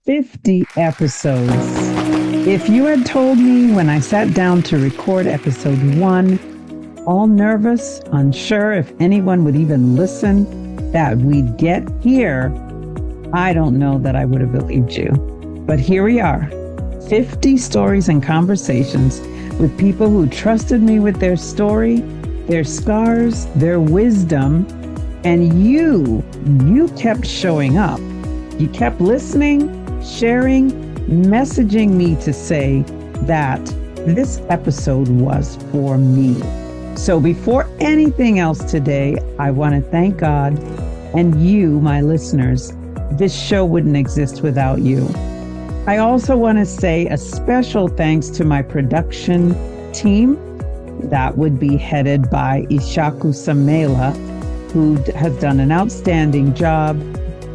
50 episodes. If you had told me when I sat down to record episode 1, all nervous, unsure if anyone would even listen, that we'd get here, I don't know that I would have believed you. But here we are, 50 stories and conversations with people who trusted me with their story, their scars, their wisdom, and you kept showing up. You kept listening, sharing, messaging me to say that this episode was for me. So before anything else today, I want to thank God and you, my listeners. This show wouldn't exist without you. I also want to say a special thanks to my production team. That would be headed by Ishaku Samela, who has done an outstanding job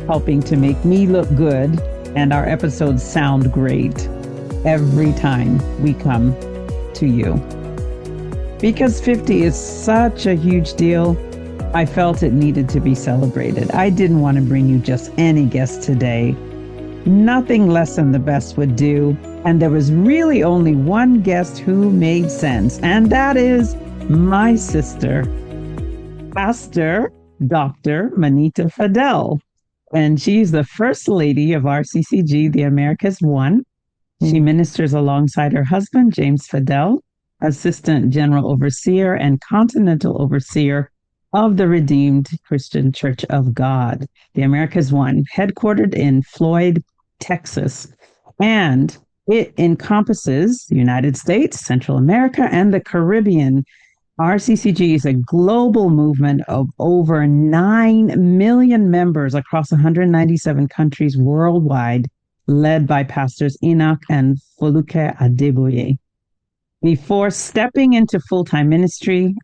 helping to make me look good and our episodes sound great every time we come to you. Because 50 is such a huge deal, I felt it needed to be celebrated. I didn't want to bring you just any guest today. Nothing less than the best would do. And there was really only one guest who made sense, and that is my sister, Pastor Dr. Manita Fadel. And she's the First Lady of RCCG, the Americas One. She ministers alongside her husband, James Fadel, Assistant General Overseer and Continental Overseer of the Redeemed Christian Church of God, the Americas One, headquartered in Floyd, Texas. And it encompasses the United States, Central America, and the Caribbean. RCCG is a global movement of over 9 million members across 197 countries worldwide, led by Pastors Enoch and Foluke Adeboye. Before stepping into full-time ministry,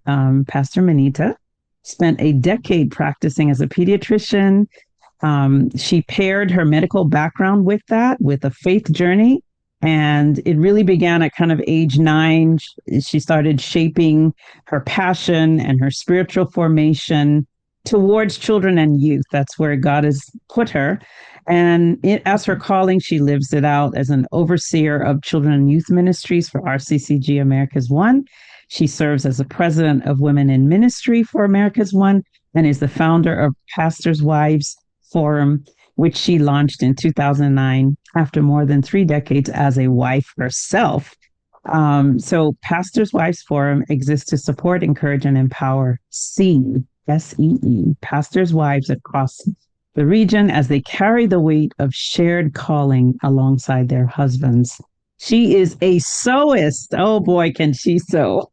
Pastor Manita spent a decade practicing as a pediatrician. She paired her medical background with that, with a faith journey. And it really began at kind of age 9. She started shaping her passion and her spiritual formation towards children and youth. That's where God has put her. And as her calling, she lives it out as an overseer of children and youth ministries for RCCG Americas One. She serves as the president of Women in Ministry for Americas One and is the founder of Pastors' Wives Forum, which she launched in 2009 after more than 3 decades as a wife herself. So Pastors' Wives Forum exists to support, encourage, and empower S5E10 pastors' wives across the region as they carry the weight of shared calling alongside their husbands. She is a sewist. Oh boy, can she sew.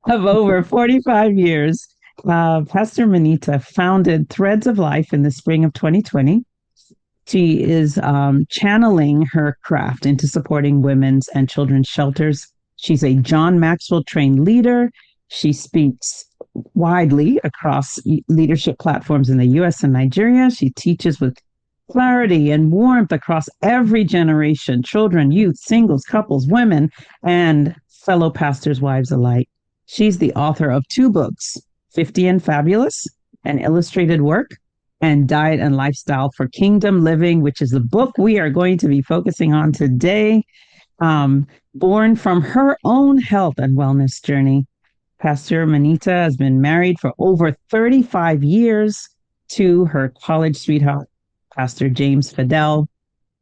Of over 45 years, Pastor Manita founded Threads of Life in the spring of 2020. She is channeling her craft into supporting women's and children's shelters. She's a John Maxwell trained leader. She speaks widely across leadership platforms in the U.S. and Nigeria. She teaches with clarity and warmth across every generation, children, youth, singles, couples, women, and fellow pastors' wives alike. She's the author of 2 books, 50 and Fabulous, an illustrated work, and Diet and Lifestyle for Kingdom Living, which is the book we are going to be focusing on today, born from her own health and wellness journey. Pastor Manita has been married for over 35 years to her college sweetheart, Pastor James Fadel.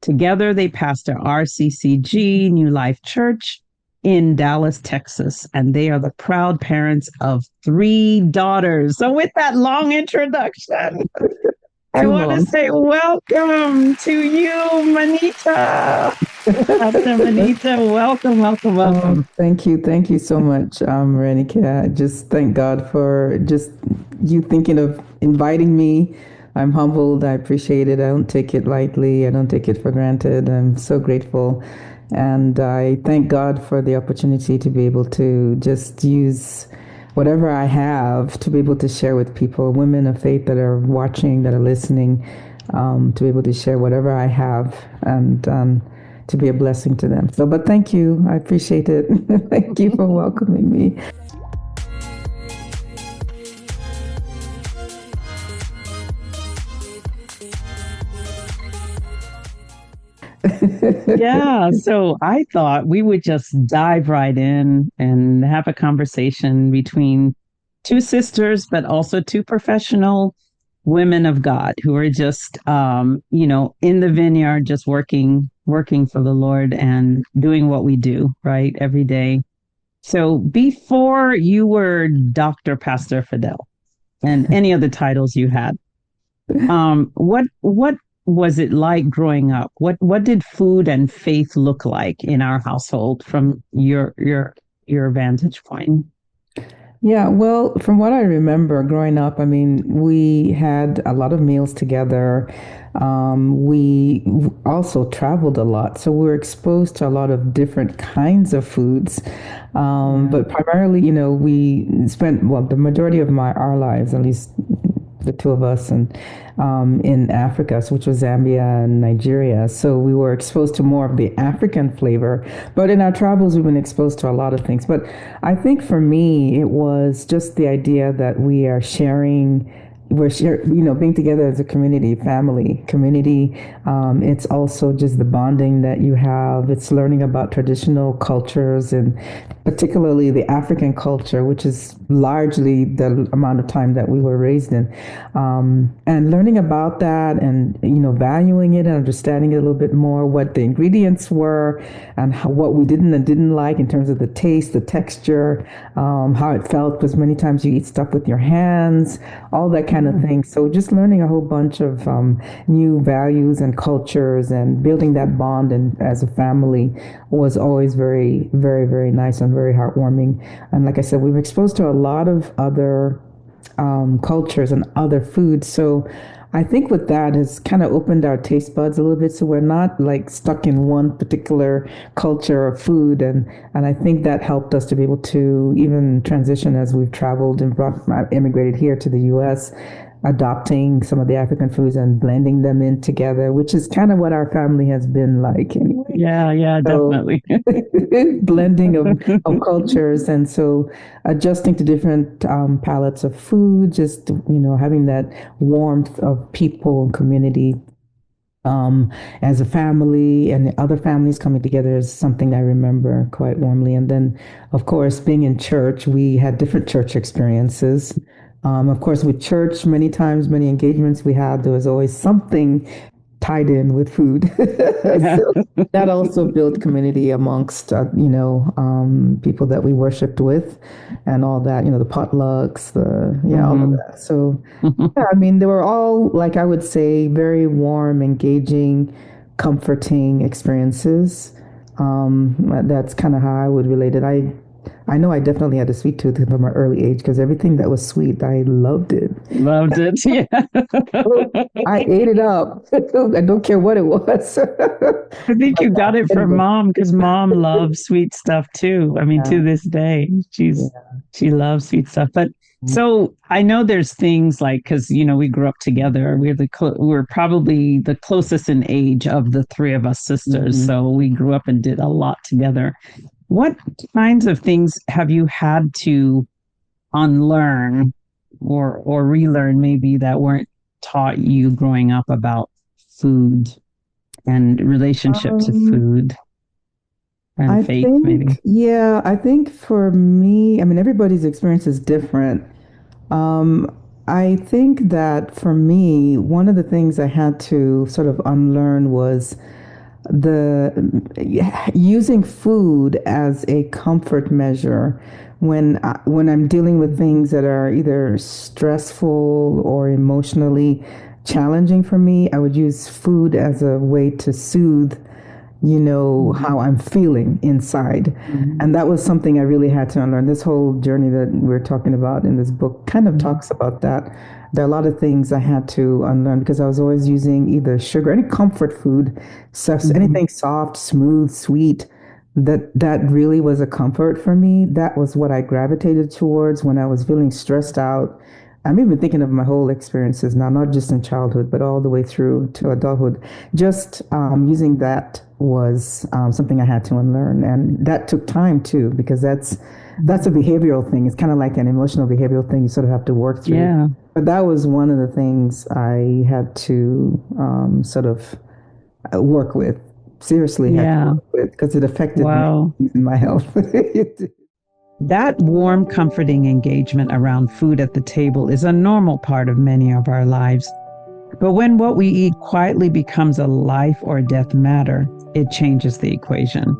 Together, they pastor RCCG New Life Church in Dallas, Texas, and they are the proud parents of 3 daughters. So with that long introduction, I want to say welcome to you, Manita. Pastor Manita, welcome. Thank you so much, Renika. I just thank God for just you thinking of inviting me. I'm humbled. I appreciate it. I don't take it lightly. I don't take it for granted. I'm so grateful. And I thank God for the opportunity to be able to just use whatever I have to be able to share with people, women of faith that are watching, that are listening, to be able to share whatever I have and to be a blessing to them. So, but thank you. I appreciate it. Thank you for welcoming me. Yeah, so I thought we would just dive right in and have a conversation between two sisters, but also two professional women of God who are just, in the vineyard, just working for the Lord and doing what we do, right, every day. So before you were Dr. Pastor Fidel and any of the titles you had, what was it like growing up? What did food and faith look like in our household from your vantage point? Yeah, well, from what I remember growing up, I mean, we had a lot of meals together. We also traveled a lot, so we were exposed to a lot of different kinds of foods. Yeah. But primarily, we spent, well, the majority of our lives, at least the two of us, and in Africa, so which was Zambia and Nigeria. So we were exposed to more of the African flavor. But in our travels, we've been exposed to a lot of things. But I think for me, it was just the idea that being together as a community, family, community. It's also just the bonding that you have. It's learning about traditional cultures and particularly the African culture, which is largely the amount of time that we were raised in. And learning about that and, valuing it and understanding it a little bit more, what the ingredients were and what we didn't and didn't like in terms of the taste, the texture, how it felt, because many times you eat stuff with your hands, all that kind of thing. So just learning a whole bunch of new values and cultures and building that bond and as a family was always very, very, very nice and very heartwarming. And like I said, we were exposed to a lot of other cultures and other foods. So I think with that has kind of opened our taste buds a little bit. So we're not like stuck in one particular culture or food. And I think that helped us to be able to even transition as we've traveled and immigrated here to the US, adopting some of the African foods and blending them in together, which is kind of what our family has been like anyway. Yeah, yeah, So definitely. blending of cultures, and so adjusting to different palettes of food, just having that warmth of people and community as a family and the other families coming together is something I remember quite warmly. And then, of course, being in church, we had different church experiences. Of course, with church, many times, many engagements we had, there was always something tied in with food. Yeah. So that also built community amongst, people that we worshiped with and all that, the potlucks, all of Hmm. that. So, yeah, I mean, they were all, like I would say, very warm, engaging, comforting experiences. That's kind of how I would relate it. I know I definitely had a sweet tooth from an early age because everything that was sweet, I loved it. Loved it. Yeah. I ate it up. I don't care what it was. I think But you got it from anyway, mom because mom loves sweet stuff too. I mean, yeah, to this day, yeah. she loves sweet stuff. But so I know there's things like because we grew up together. We're probably the closest in age of the three of us sisters. Mhm. So we grew up and did a lot together. What kinds of things have you had to unlearn or relearn maybe that weren't taught you growing up about food and relationship to Um, food and I faith maybe? think, yeah, I think for me, I mean, everybody's experience is different. Um, I think that for me, one of the things I had to sort of unlearn was the using food as a comfort measure when I'm dealing with things that are either stressful or emotionally challenging for me. I would use food as a way to soothe how I'm feeling inside. Mhm. And that was something I really had to unlearn. This whole journey that we're talking about in this book kind of Mhm. talks about that. There are a lot of things I had to unlearn because I was always using either sugar, any comfort food, stuff, Mhm. anything soft, smooth, sweet. That really was a comfort for me. That was what I gravitated towards when I was feeling stressed out. I'm even thinking of my whole experiences now, not just in childhood, but all the way through to adulthood. Just using that was something I had to unlearn, and that took time too, because that's a behavioral thing. It's kind of like an emotional behavioral thing you sort of have to work through. Yeah. But that was one of the things I had to sort of work with. seriously had to Yeah. work with because it affected many Wow. things in my health. That warm, comforting engagement around food at the table is a normal part of many of our lives. But when what we eat quietly becomes a life or death matter, it changes the equation.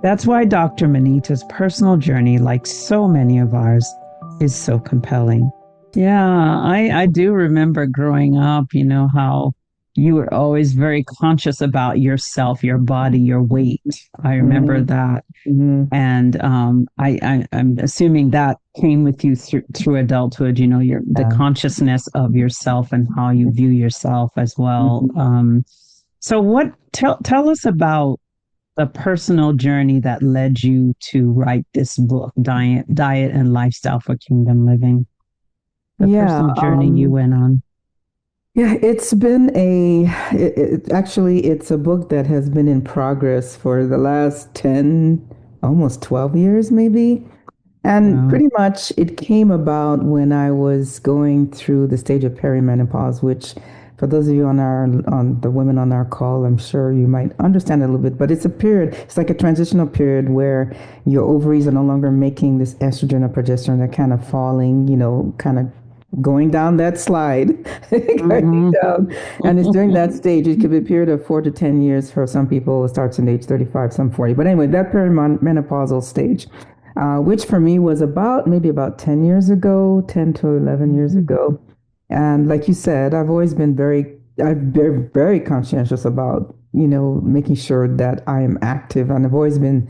That's why Dr. Manita's personal journey, like so many of ours, is so compelling. Yeah, I do remember growing up, how you were always very conscious about yourself, your body, your weight. I remember Mhm, that. mhm. And I'm assuming that came with you through adulthood, the Yeah. consciousness of yourself and how you view yourself as well. Mhm. So tell us about the personal journey that led you to write this book, Diet and Lifestyle for Kingdom Living, the Yeah, personal journey you went on. yeah, it's been actually, it's a book that has been in progress for the last 10, almost 12 years, maybe. And Wow. pretty much it came about when I was going through the stage of perimenopause, which for those of you on the women on our call, I'm sure you might understand a little bit, but it's a period, it's like a transitional period where your ovaries are no longer making this estrogen or progesterone. They're kind of falling, kind of going down that slide, going Hmm. down. And it's during that stage, it could be a period of 4 to 10 years for some people. It starts in age 35, some 40. But anyway, that perimenopausal stage, which for me was maybe about 10 years ago, 10 to 11 years ago. And like you said, I'm very, very conscientious about, making sure that I am active. And I've always been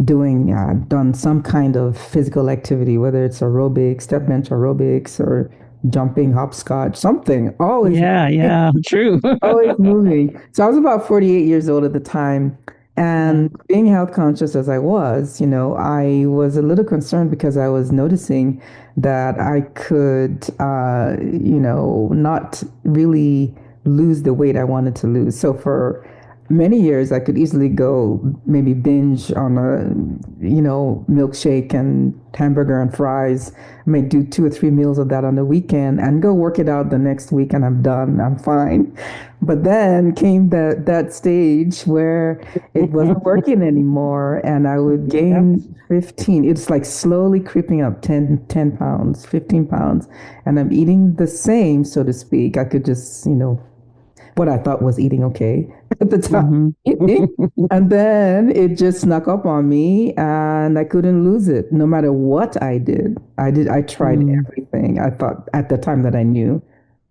done some kind of physical activity, whether it's aerobics, step bench aerobics, or jumping, hopscotch, something, always Yeah, yeah, true. always moving. So I was about 48 years old at the time. Yeah. And being health conscious as I was, I was a little concerned because I was noticing that I could, not really lose the weight I wanted to lose. So for many years, I could easily go maybe binge on milkshake and hamburger and fries. I may do 2 or 3 meals of that on the weekend and go work it out the next week, and I'm done. I'm fine. But then came that stage where it wasn't working anymore, and I would Yep. gain 15. It's like slowly creeping up 10 pounds, 15 pounds, and I'm eating the same, so to speak. I could just, what I thought was eating okay at the time. Hmm. And then it just snuck up on me and I couldn't lose it no matter what I did. I tried Mm. everything. I thought at the time that I knew,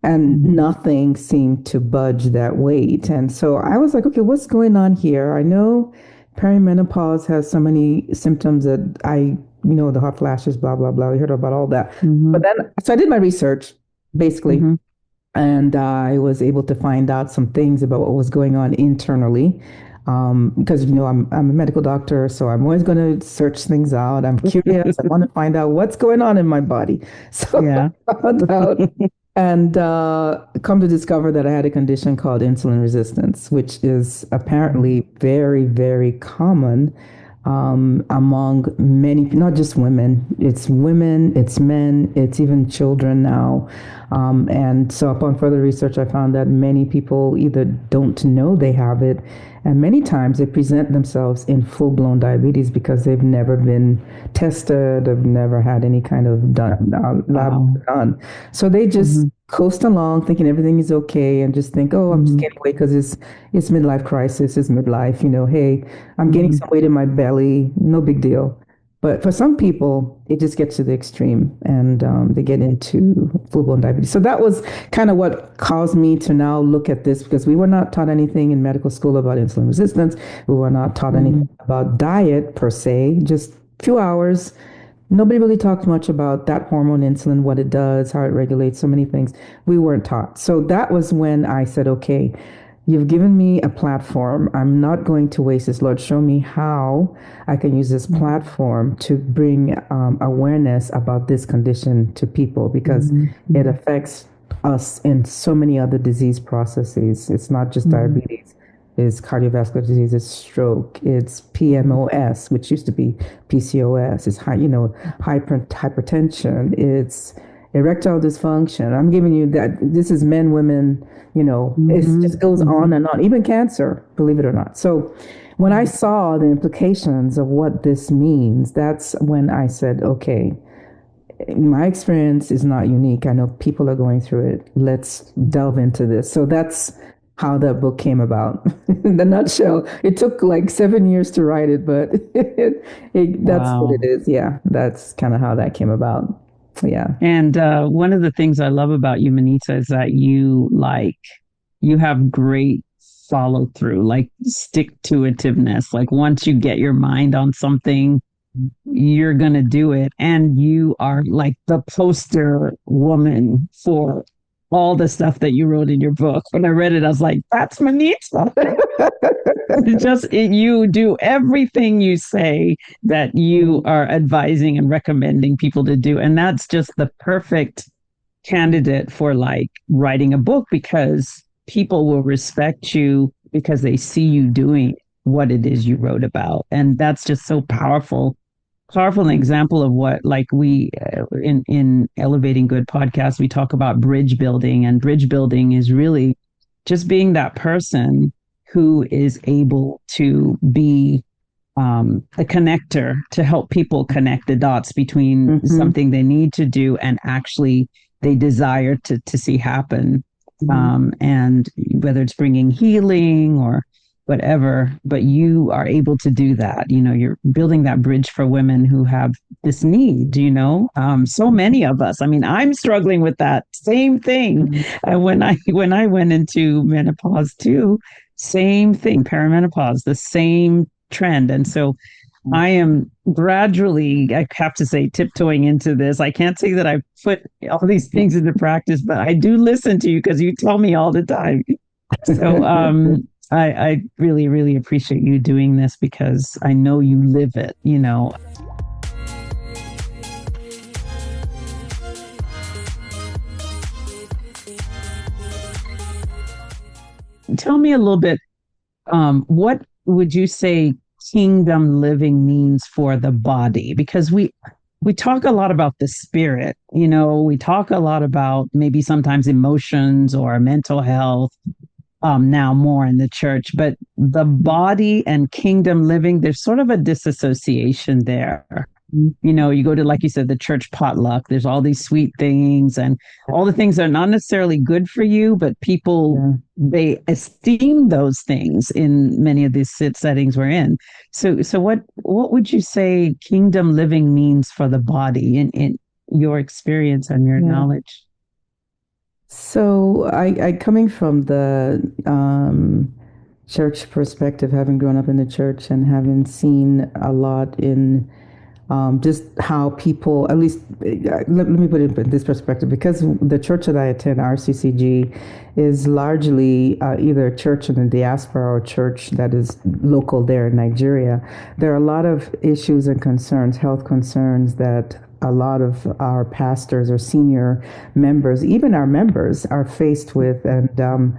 and Mhm. nothing seemed to budge that weight. And so I was like, okay, what's going on here? I know perimenopause has so many symptoms that the hot flashes, blah, blah, blah. We heard about all that. But Mhm. then, so I did my research basically, Mhm. and I was able to find out some things about what was going on internally. Because I'm a medical doctor, so I'm always going to search things out. I'm curious. I want to find out what's going on in my body. So Yeah. I found out, and come to discover that I had a condition called insulin resistance, which is apparently very, very common among many, not just women, it's men, it's even children now. And so, upon further research, I found that many people either don't know they have it, and many times they present themselves in full blown diabetes because they've never been tested, have never had any kind of lab Wow. done. So they just Mhm. coast along thinking everything is okay and just think, oh, I'm just Mhm. gaining weight because it's midlife crisis, it's midlife, hey, I'm gaining Mhm. some weight in my belly, no big deal. But for some people, it just gets to the extreme and they get into full blown diabetes. So that was kind of what caused me to now look at this because we were not taught anything in medical school about insulin resistance. We were not taught anything Mhm. about diet per se, just a few hours. Nobody really talked much about that hormone insulin, what it does, how it regulates so many things. We weren't taught. So that was when I said, okay, you've given me a platform. I'm not going to waste this. Lord, show me how I can use this platform to bring awareness about this condition to people because Mhm. it Mhm. affects us in so many other disease processes. It's not just Mhm. diabetes, it's cardiovascular disease, it's stroke, it's PMOS, which used to be PCOS, it's hypertension, it's erectile dysfunction. I'm giving you that. This is men, women, it just goes on and on, even cancer, believe it or not. So when I saw the implications of what this means, that's when I said, okay, my experience is not unique. I know people are going through it. Let's delve into this. So that's how that book came about. In the nutshell, it took like 7 years to write it, but that's what it Wow. is. Yeah, that's kind of how that came about. Yeah. And one of the things I love about you, Manita, is that you have great follow through, like stick to itiveness. Like once you get your mind on something, you're going to do it. And you are like the poster woman for all the stuff that you wrote in your book. When I read it, I was like, that's Manita. You do everything you say that you are advising and recommending people to do. And that's just the perfect candidate for like writing a book because people will respect you because they see you doing what it is you wrote about. And that's just so powerful an example of what like we in elevating good podcast we talk about bridge building, and bridge building is really just being that person who is able to be a connector to help people connect the dots between Mm-hmm. something they need to do and actually they desire to see happen. Mm-hmm. And whether it's bringing healing or whatever, but you are able to do that. You know, you're building that bridge for women who have this need, so many of us. I mean, I'm struggling with that same thing. When I went into menopause too, same thing, perimenopause, the same trend. And so I am gradually, I have to say, tiptoeing into this. I can't say that I've put all these things into practice, but I do listen to you because you tell me all the time. So I really, really appreciate you doing this because I know you live it. Tell me a little bit, what would you say kingdom living means for the body? Because we talk a lot about the spirit, we talk a lot about maybe sometimes emotions or mental health, now more in the church, but the body and kingdom living, there's sort of a disassociation there. You go to, like you said, the church potluck, there's all these sweet things and all the things that are not necessarily good for you, but people, Yeah. they esteem those things in many of these settings we're in. So what would you say kingdom living means for the body in your experience and your Yeah. knowledge? So I coming from the church perspective, having grown up in the church and having seen a lot in just how people, at least, let me put it in this perspective, because the church that I attend, RCCG, is largely either a church in the diaspora or a church that is local there in Nigeria. There are a lot of issues and concerns, health concerns, that a lot of our pastors or senior members, even our members, are faced with. And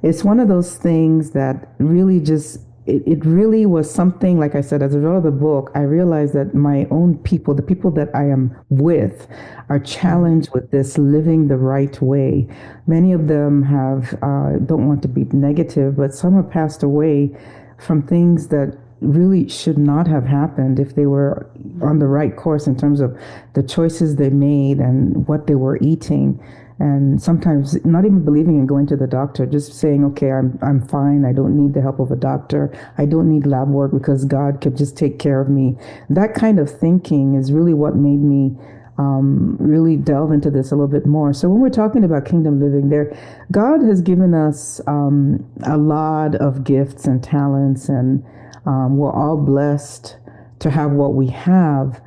it's one of those things that really just it really was something, like I said, as a result of the book, I realized that my own people, the people that I am with, are challenged with this living the right way. Many of them have, don't want to be negative, but some have passed away from things that really should not have happened if they were on the right course in terms of the choices they made and what they were eating, and sometimes not even believing in going to the doctor, just saying, okay, I'm fine. I don't need the help of a doctor. I don't need lab work because God could just take care of me. That kind of thinking is really what made me really delve into this a little bit more. So when we're talking about kingdom living, there, God has given us a lot of gifts and talents, and we're all blessed to have what we have.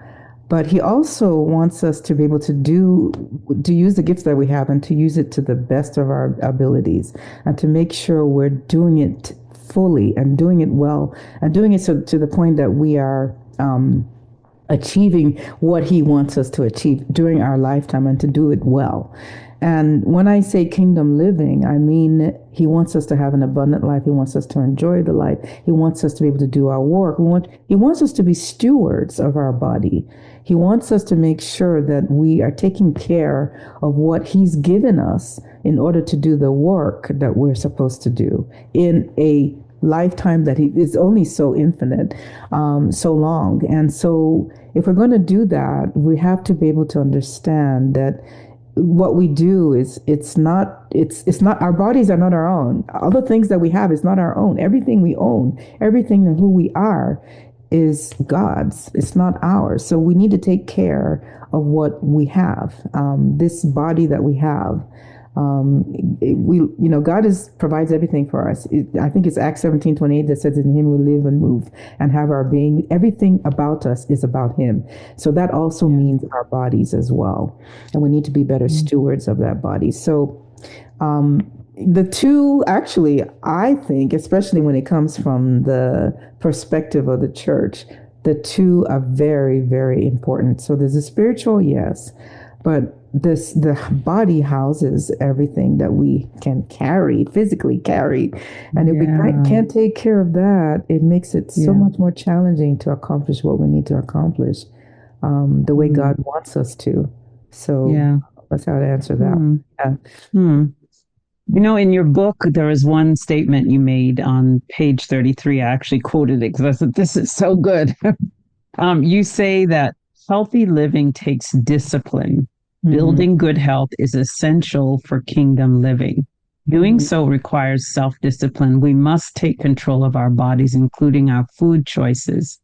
But he also wants us to be able to use the gifts that we have and to use it to the best of our abilities, and to make sure we're doing it fully and doing it well and doing it so to the point that we are achieving what he wants us to achieve during our lifetime and to do it well. And when I say kingdom living, I mean he wants us to have an abundant life. He wants us to enjoy the life. He wants us to be able to do our work. He wants us to be stewards of our body. He wants us to make sure that we are taking care of what he's given us in order to do the work that we're supposed to do in a lifetime that he is only so infinite, so long. And so if we're going to do that, we have to be able to understand that what we do is it's not our bodies are not our own. All the things that we have is not our own. Everything we own, everything and who we are is God's. It's not ours. So we need to take care of what we have. This body that we have. God provides everything for us. I think it's Acts 17:28 that says, "In Him we live and move and have our being." Everything about us is about Him. So that also means our bodies as well, and we need to be better stewards of that body. So the two, actually, I think, especially when it comes from the perspective of the church, the two are very, very important. So there's a spiritual, yes, but the body houses everything that we can carry, physically carry. And if we can't take care of that, it makes it so much more challenging to accomplish what we need to accomplish the way God wants us to. So that's how to answer that. Yeah. In your book, there was one statement you made on page 33. I actually quoted it because I said, this is so good. You say that healthy living takes discipline. Building good health is essential for kingdom living. Doing so requires self-discipline. We must take control of our bodies, including our food choices.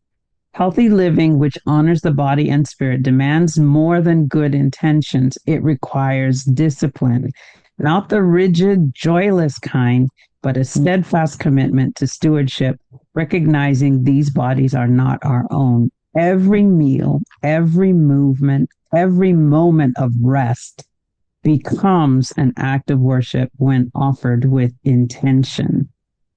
Healthy living, which honors the body and spirit, demands more than good intentions. It requires discipline, not the rigid, joyless kind, but a steadfast commitment to stewardship, recognizing these bodies are not our own. Every meal, every movement, every moment of rest becomes an act of worship when offered with intention.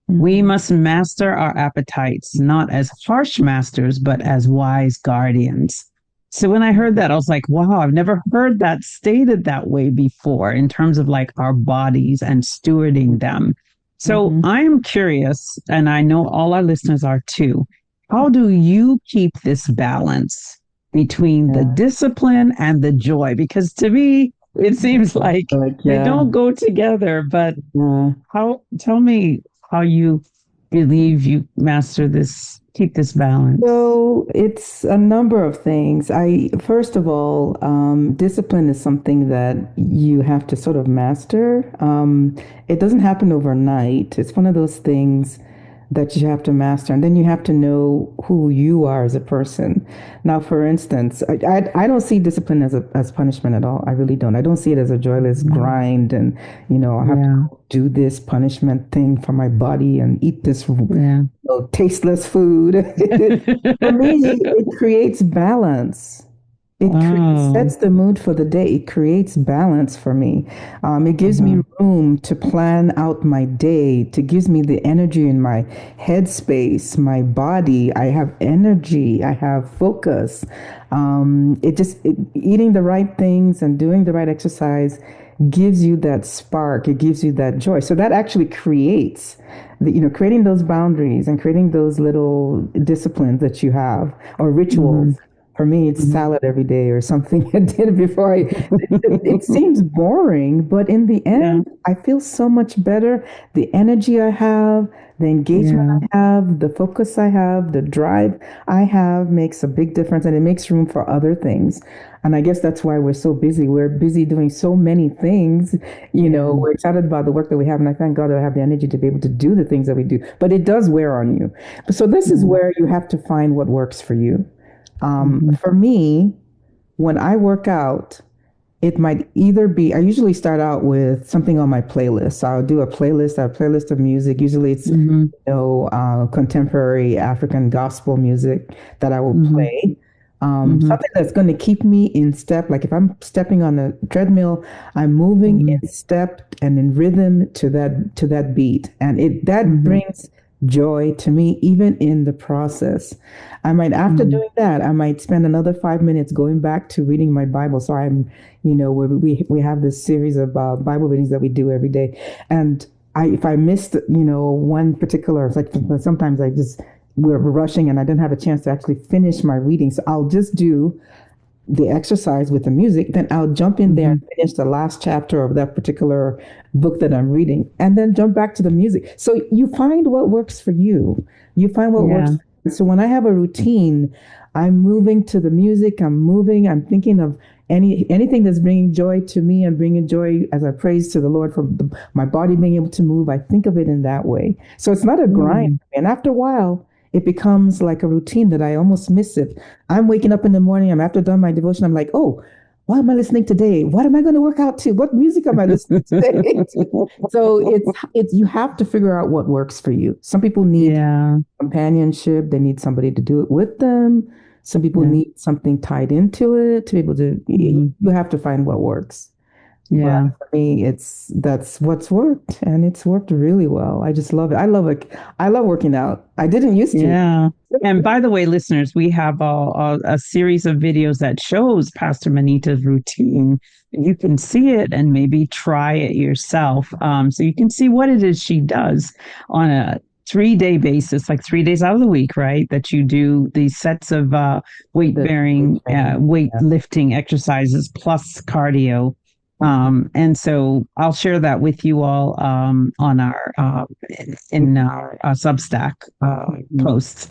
We must master our appetites, not as harsh masters, but as wise guardians. So when I heard that, I was like, wow, I've never heard that stated that way before in terms of like our bodies and stewarding them. So I'm curious, and I know all our listeners are too. How do you keep this balance between the discipline and the joy? Because to me, it seems like they don't go together. But tell me how you believe you master this, keep this balance. So it's a number of things. First of all, discipline is something that you have to sort of master. It doesn't happen overnight. It's one of those things that you have to master, and then you have to know who you are as a person. Now, for instance, I don't see discipline as punishment at all. I really don't. I don't see it as a joyless grind, and I have to do this punishment thing for my body and eat this tasteless food. For me, it creates balance. It sets the mood for the day. It creates balance for me. It gives me room to plan out my day. It gives me the energy in my headspace, my body. I have energy. I have focus. Eating the right things and doing the right exercise gives you that spark. It gives you that joy. So that actually creates, creating those boundaries and creating those little disciplines that you have or rituals. For me, it's salad every day or something I did before it seems boring, but in the end, I feel so much better. The energy I have, the engagement I have, the focus I have, the drive I have makes a big difference, and it makes room for other things. And I guess that's why we're so busy. We're busy doing so many things. We're excited about the work that we have, and I thank God that I have the energy to be able to do the things that we do. But it does wear on you. So this is where you have to find what works for you. For me, when I work out, it might either be, I usually start out with something on my playlist. So I'll do a playlist, of music. Usually it's, contemporary African gospel music that I will play. Something that's going to keep me in step. Like if I'm stepping on a treadmill, I'm moving in step and in rhythm to that beat. And that brings joy to me, even in the process. I might, after Mm-hmm. doing that, I might spend another 5 minutes going back to reading my Bible. So I'm, we have this series of Bible readings that we do every day. And if I missed, one particular, it's like sometimes we're rushing and I didn't have a chance to actually finish my reading. So I'll just do the exercise with the music, then I'll jump in there Mm-hmm. and finish the last chapter of that particular book that I'm reading, and then jump back to the music. So you find what works for you. You find what works. Yeah. So when I have a routine, I'm moving to the music. I'm moving. I'm thinking of anything that's bringing joy to me and bringing joy as I praise to the Lord for my body being able to move. I think of it in that way. So it's not a grind, Mm. and after a while, it becomes like a routine that I almost miss it. I'm waking up in the morning. I'm after done my devotion. I'm like, oh, what am I listening today? What am I going to work out to? What music am I listening today? So it's you have to figure out what works for you. Some people need Yeah. companionship. They need somebody to do it with them. Some people Yeah. need something tied into it to be able to. Mm-hmm. You have to find what works. But Yeah. for me, that's what's worked, and it's worked really well. I just love it. I love it. I love working out. I didn't used to. Yeah. And by the way, listeners, we have a series of videos that shows Pastor Manita's routine. You can see it and maybe try it yourself. So you can see what it is she does on a 3 day basis, like 3 days out of the week, right? That you do these sets of weight The weight bearing, training. weight Yeah. lifting exercises plus cardio. And so I'll share that with you all on our in our Substack Mhm. posts.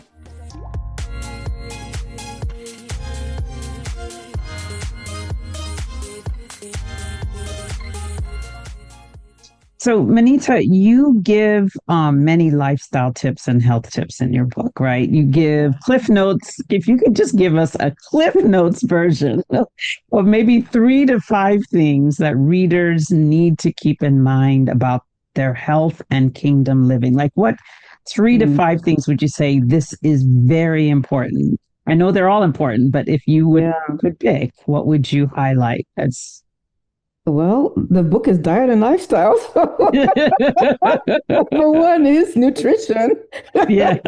So, Manita, you give many lifestyle tips and health tips in your book, right? You give Cliff Notes. If you could just give us a Cliff Notes version of maybe 3 to 5 things that readers need to keep in mind about their health and kingdom living. Like, what 3 to 5 things would you say this is very important? I know they're all important, but if you would Yeah. could pick, what would you highlight as Well, the book is diet and lifestyle. So number one is nutrition. yeah.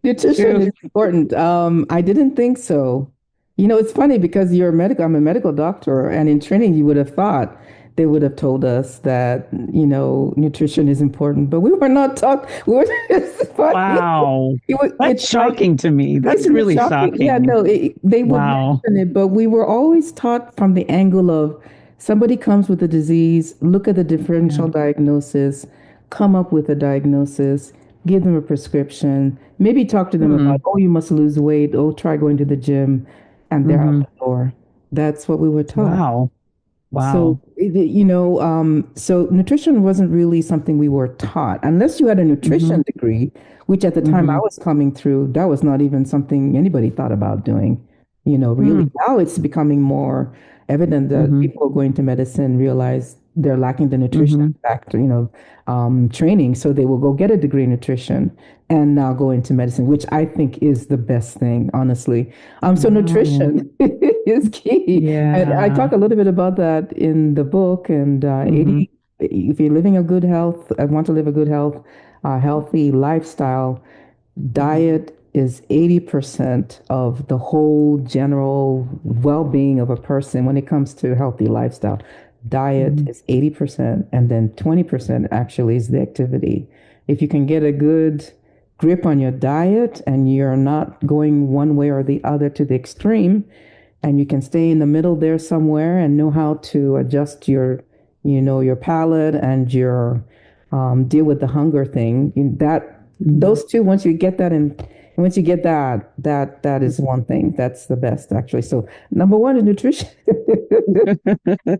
Nutrition True. is important. I didn't think so. It's funny because I'm a medical doctor, and in training, you would have thought they would have told us that, nutrition is important, but we were not taught. It's funny. Wow. It's That's like, shocking to me. That's isn't it really shocking? Yeah, shocking. no, they would Wow. mention it, but we were always taught from the angle of somebody comes with a disease, look at the Yeah. differential diagnosis, come up with a diagnosis, give them a prescription, maybe talk to them about, Hmm. oh, you must lose weight, oh, try going to the gym, and they're out Hmm. the door. That's what we were taught. Wow. So, Wow. so nutrition wasn't really something we were taught, unless you had a Hmm. nutrition degree, which at the time I Hmm. was coming through, that was not even something anybody thought about doing, really. Hmm. Now it's becoming more evident that Hmm. people going to medicine realize they're lacking the nutrition Hmm. factor, training. So they will go get a degree in nutrition and now go into medicine, which I think is the best thing, honestly. So Wow. nutrition is key. And I Yeah. talk a little bit about that in the book. And Hmm. if you're living a good health, I want to live a good health, healthy lifestyle, diet is 80% of the whole general well-being of a person when it comes to healthy lifestyle. Diet Hmm. is 80%, and then 20% actually is the activity. If you can get a good grip on your diet and you're not going one way or the other to the extreme, and you can stay in the middle there somewhere and know how to adjust your palate and your deal with the hunger thing. That Hmm. those two, once you get that is one thing. That's the best actually. So number one is nutrition.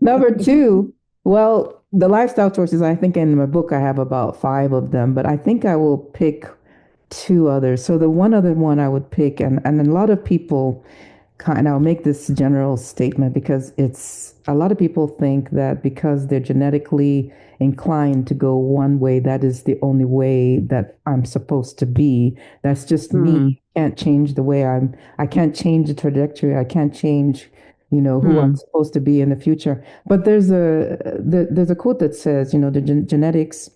Number two, well, the lifestyle choices. I think in my book I have about five of them, but I think I will pick two others. So the one other one I would pick, and a lot of people kind I'll make this general statement because it's a lot of people think that because they're genetically inclined to go one way, that is the only way that I'm supposed to be. That's just Hmm. me. Can't change the way I can't change the trajectory. I can't change, who I'm Hmm. supposed to be in the future. But there's a quote that says, the genetics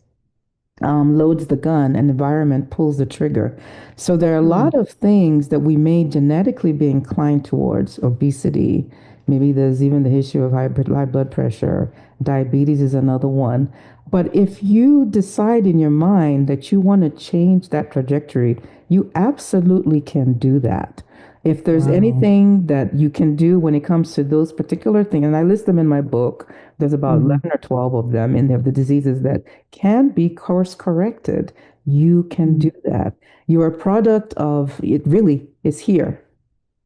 loads the gun and environment pulls the trigger. So there are a Mm, lot of things that we may genetically be inclined towards obesity. Maybe there's even the issue of high blood pressure. Diabetes is another one. But if you decide in your mind that you want to change that trajectory, you absolutely can do that. If there's wow. anything that you can do when it comes to those particular things, and I list them in my book, there's about Hmm. 11 or 12 of them in there, the diseases that can be course corrected. You can do that. You're a product of it, really is here.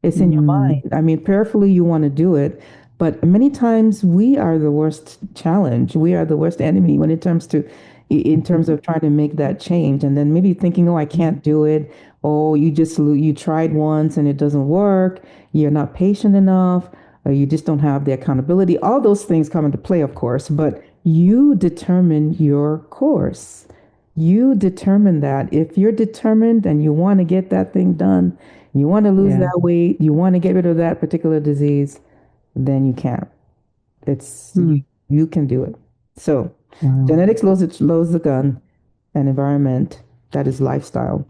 It's in your Mm, mind. I mean, prayerfully, you want to do it, but many times we are the worst challenge. We are the worst enemy when it comes to, in terms of trying to make that change. And then maybe thinking, oh, I can't do it. Oh, you tried once and it doesn't work. You're not patient enough, or you just don't have the accountability. All those things come into play, of course, but you determine your course. You determine that. If you're determined and you want to get that thing done, you want to lose yeah. that weight, you want to get rid of that particular disease, then you can. It's Hmm. you can do it. So, Wow. genetics loads the gun, and environment, that is lifestyle,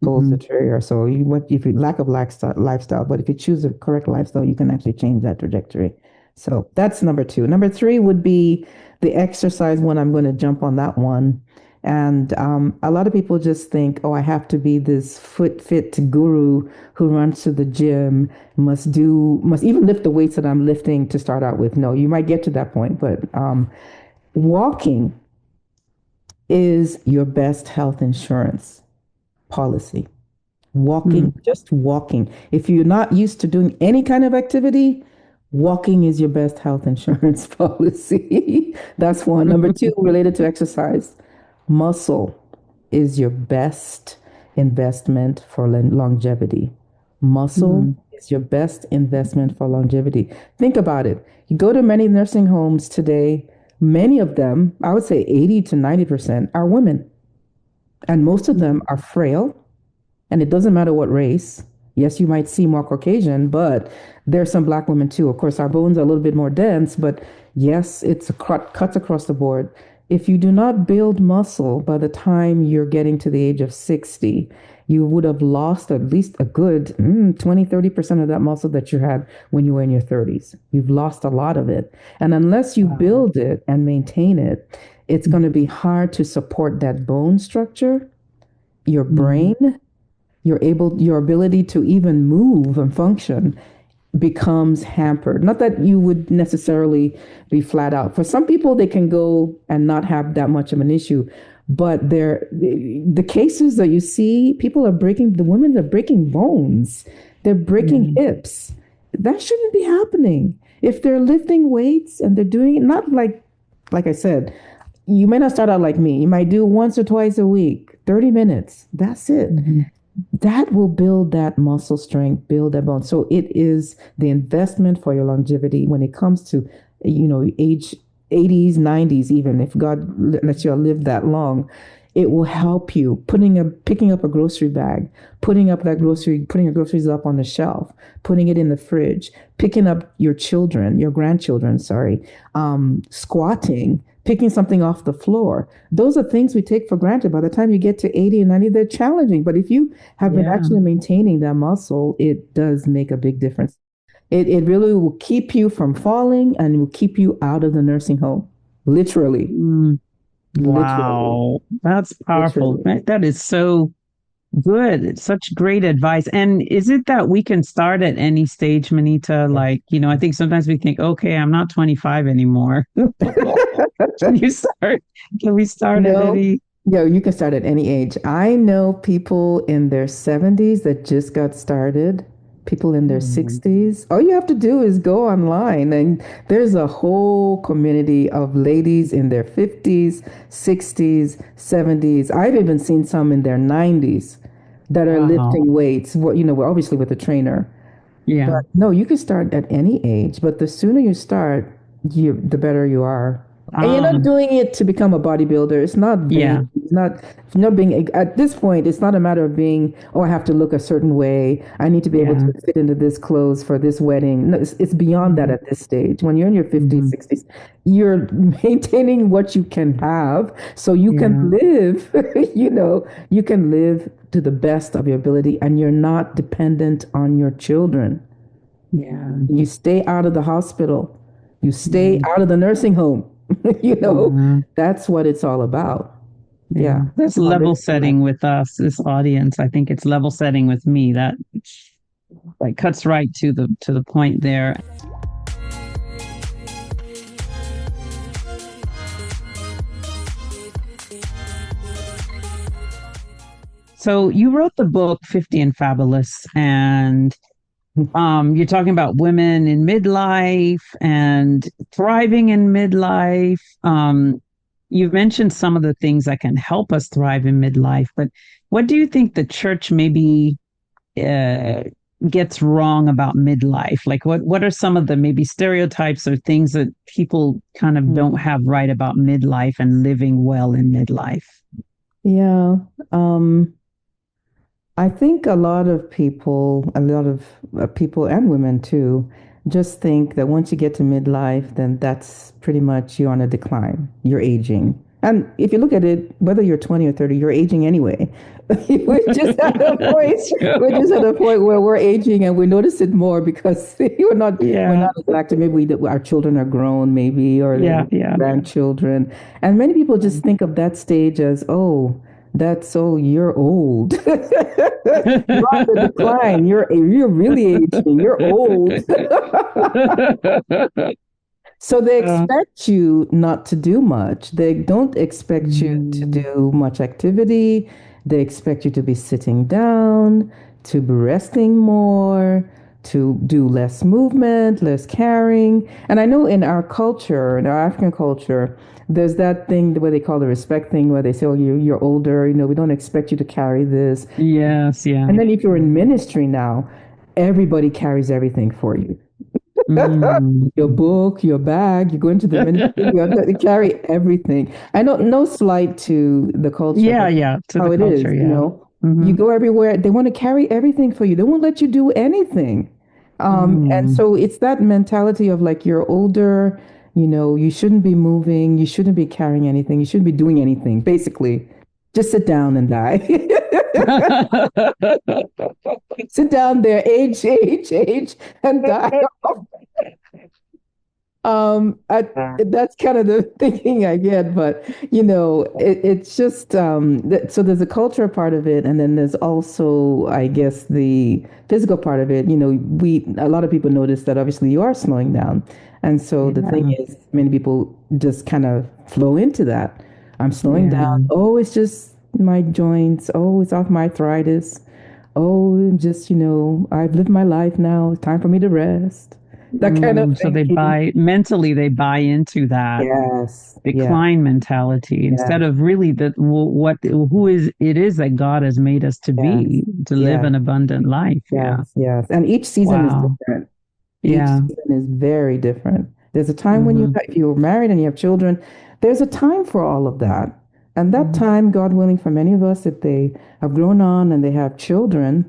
pulls the Hmm. trigger. So you what if you lack of lifestyle, but if you choose the correct lifestyle, you can actually change that trajectory. So that's number two. Number three would be the exercise one. I'm going to jump on that one. And a lot of people just think, oh, I have to be this fit guru who runs to the gym, must even lift the weights that I'm lifting to start out with. No, you might get to that point, but walking is your best health insurance policy. Hmm. Walking, just walking. If you're not used to doing any kind of activity, walking is your best health insurance policy. That's one. Number two, related to exercise, muscle is your best investment for longevity. Muscle Hmm. is your best investment for longevity. Think about it. You go to many nursing homes today, many of them, I would say 80 to 90%, are women, and most of them are frail, and it doesn't matter what race. Yes, you might see more Caucasian, but there's some black women too. Of course, our bones are a little bit more dense, but yes, it's a cuts across the board. If you do not build muscle by the time you're getting to the age of 60, you would have lost at least a good 20, 30% of that muscle that you had when you were in your 30s. You've lost a lot of it. And unless you Wow. build it and maintain it, it's going to be hard to support that bone structure, your Mm, brain, your ability to even move and function becomes hampered. Not that you would necessarily be flat out. For some people, they can go and not have that much of an issue. But the cases that you see, the women are breaking bones, they're breaking yeah. hips. That shouldn't be happening. If they're lifting weights and they're doing it, not like I said, you may not start out like me. You might do once or twice a week, 30 minutes. That's it. Mhm. That will build that muscle strength, build that bone. So it is the investment for your longevity when it comes to, age 80s, 90s, even if God lets you live that long. It will help you picking up a grocery bag, putting your groceries up on the shelf, putting it in the fridge, picking up your grandchildren, sorry, squatting, picking something off the floor. Those are things we take for granted. By the time you get to 80 and 90, they're challenging. But if you have been Yeah. actually maintaining that muscle, it does make a big difference. It really will keep you from falling and will keep you out of the nursing home. Literally, Mm, literally, wow. That's powerful. literally. That is so good. It's such great advice. And is it that we can start at any stage, Manita? Like, I think sometimes we think, okay, I'm not 25 anymore. Can you start? Can we start at No, any? yo, you can start at any age. I know people in their 70s that just got started, people in their Mm, 60s. All you have to do is go online, and there's a whole community of ladies in their 50s, 60s, 70s. I've even seen some in their 90s that are wow. lifting weights. Well, we're obviously with a trainer. Yeah. But no, you can start at any age, but the sooner you start, the better you are. And you're Ah, not doing it to become a bodybuilder. It's not vain. yeah, It's not being, at this point, it's not a matter of being, oh, I have to look a certain way. I need to be able yeah. to fit into this clothes for this wedding. No, it's beyond that Mm-hmm, at this stage. When you're in your 50s, mm-hmm, 60s, you're maintaining what you can have so you can yeah, live, you can live to the best of your ability and you're not dependent on your children. yeah, You stay out of the hospital. You stay yeah, out of the nursing home. you know, yeah. that's what it's all about. Yeah. Yeah, that's No, level living life. setting with us, this audience. I think it's level setting with me. That like cuts right to the point there. So you wrote the book 50 and Fabulous, and you're talking about women in midlife and thriving in midlife. You've mentioned some of the things that can help us thrive in midlife, but what do you think the church maybe uh, gets wrong about midlife? Like, what are some of the maybe stereotypes or things that people kind of don't Mm. have right about midlife and living well in midlife? Yeah. Um, I think a lot of people and women too, just think that once you get to midlife, then that's pretty much you're on a decline. You're aging. And if you look at it, whether you're 20 or 30, you're aging anyway. That's true. We're just at a point where we're aging and we notice it more because we're Yeah, not as active. Maybe our children are grown, maybe, or yeah, yeah. grandchildren. And many people just think of that stage as, oh, that's so you're old. You're on the decline. You're really aging. You're old. So they Uh, expect you not to do much. They don't expect you to mm, do much activity. They expect you to be sitting down, to be resting more, to do less movement, less carrying. And I know in our culture, in our African culture, there's that thing where they call the respect thing, where they say, oh, you're older, we don't expect you to carry this. yes, yeah. And then if you're in ministry now, everybody carries everything for you. Mm. Your book, your bag, you go into the ministry, you have to carry everything. I know, no slight to the culture, Yeah, but yeah, to how the it culture, is, yeah. you Hmm. go everywhere, they want to carry everything for you. They won't let you do anything. And Mm. so it's that mentality of like you're older, you shouldn't be moving, you shouldn't be carrying anything, you shouldn't be doing anything. Basically, just sit down and die. Sit down there, age, and die. That's kind of the thinking I get, but it's just so there's a culture part of it, and then there's also, I guess, the physical part of it. A lot of people notice that obviously you are slowing down, and so the thing Yeah, is, many people just kind of flow into that. I'm slowing down. yeah. Oh, it's just my joints. Oh, it's off my arthritis. Oh, I'm just I've lived my life now. It's time for me to rest. That kind of So they thinking. mentally they buy into that Yes. Yeah. decline mentality instead Yes. of really what who is it is that God has made us to Yes. be, to live Yes. an abundant life. Yeah. Yes. Yes. And each season is Wow. different. Each Yeah. season is very different. There's a time when Hmm. if you're married and you have children, there's a time for all of that. And that time, God willing, for many of us, if they have grown on and they have children,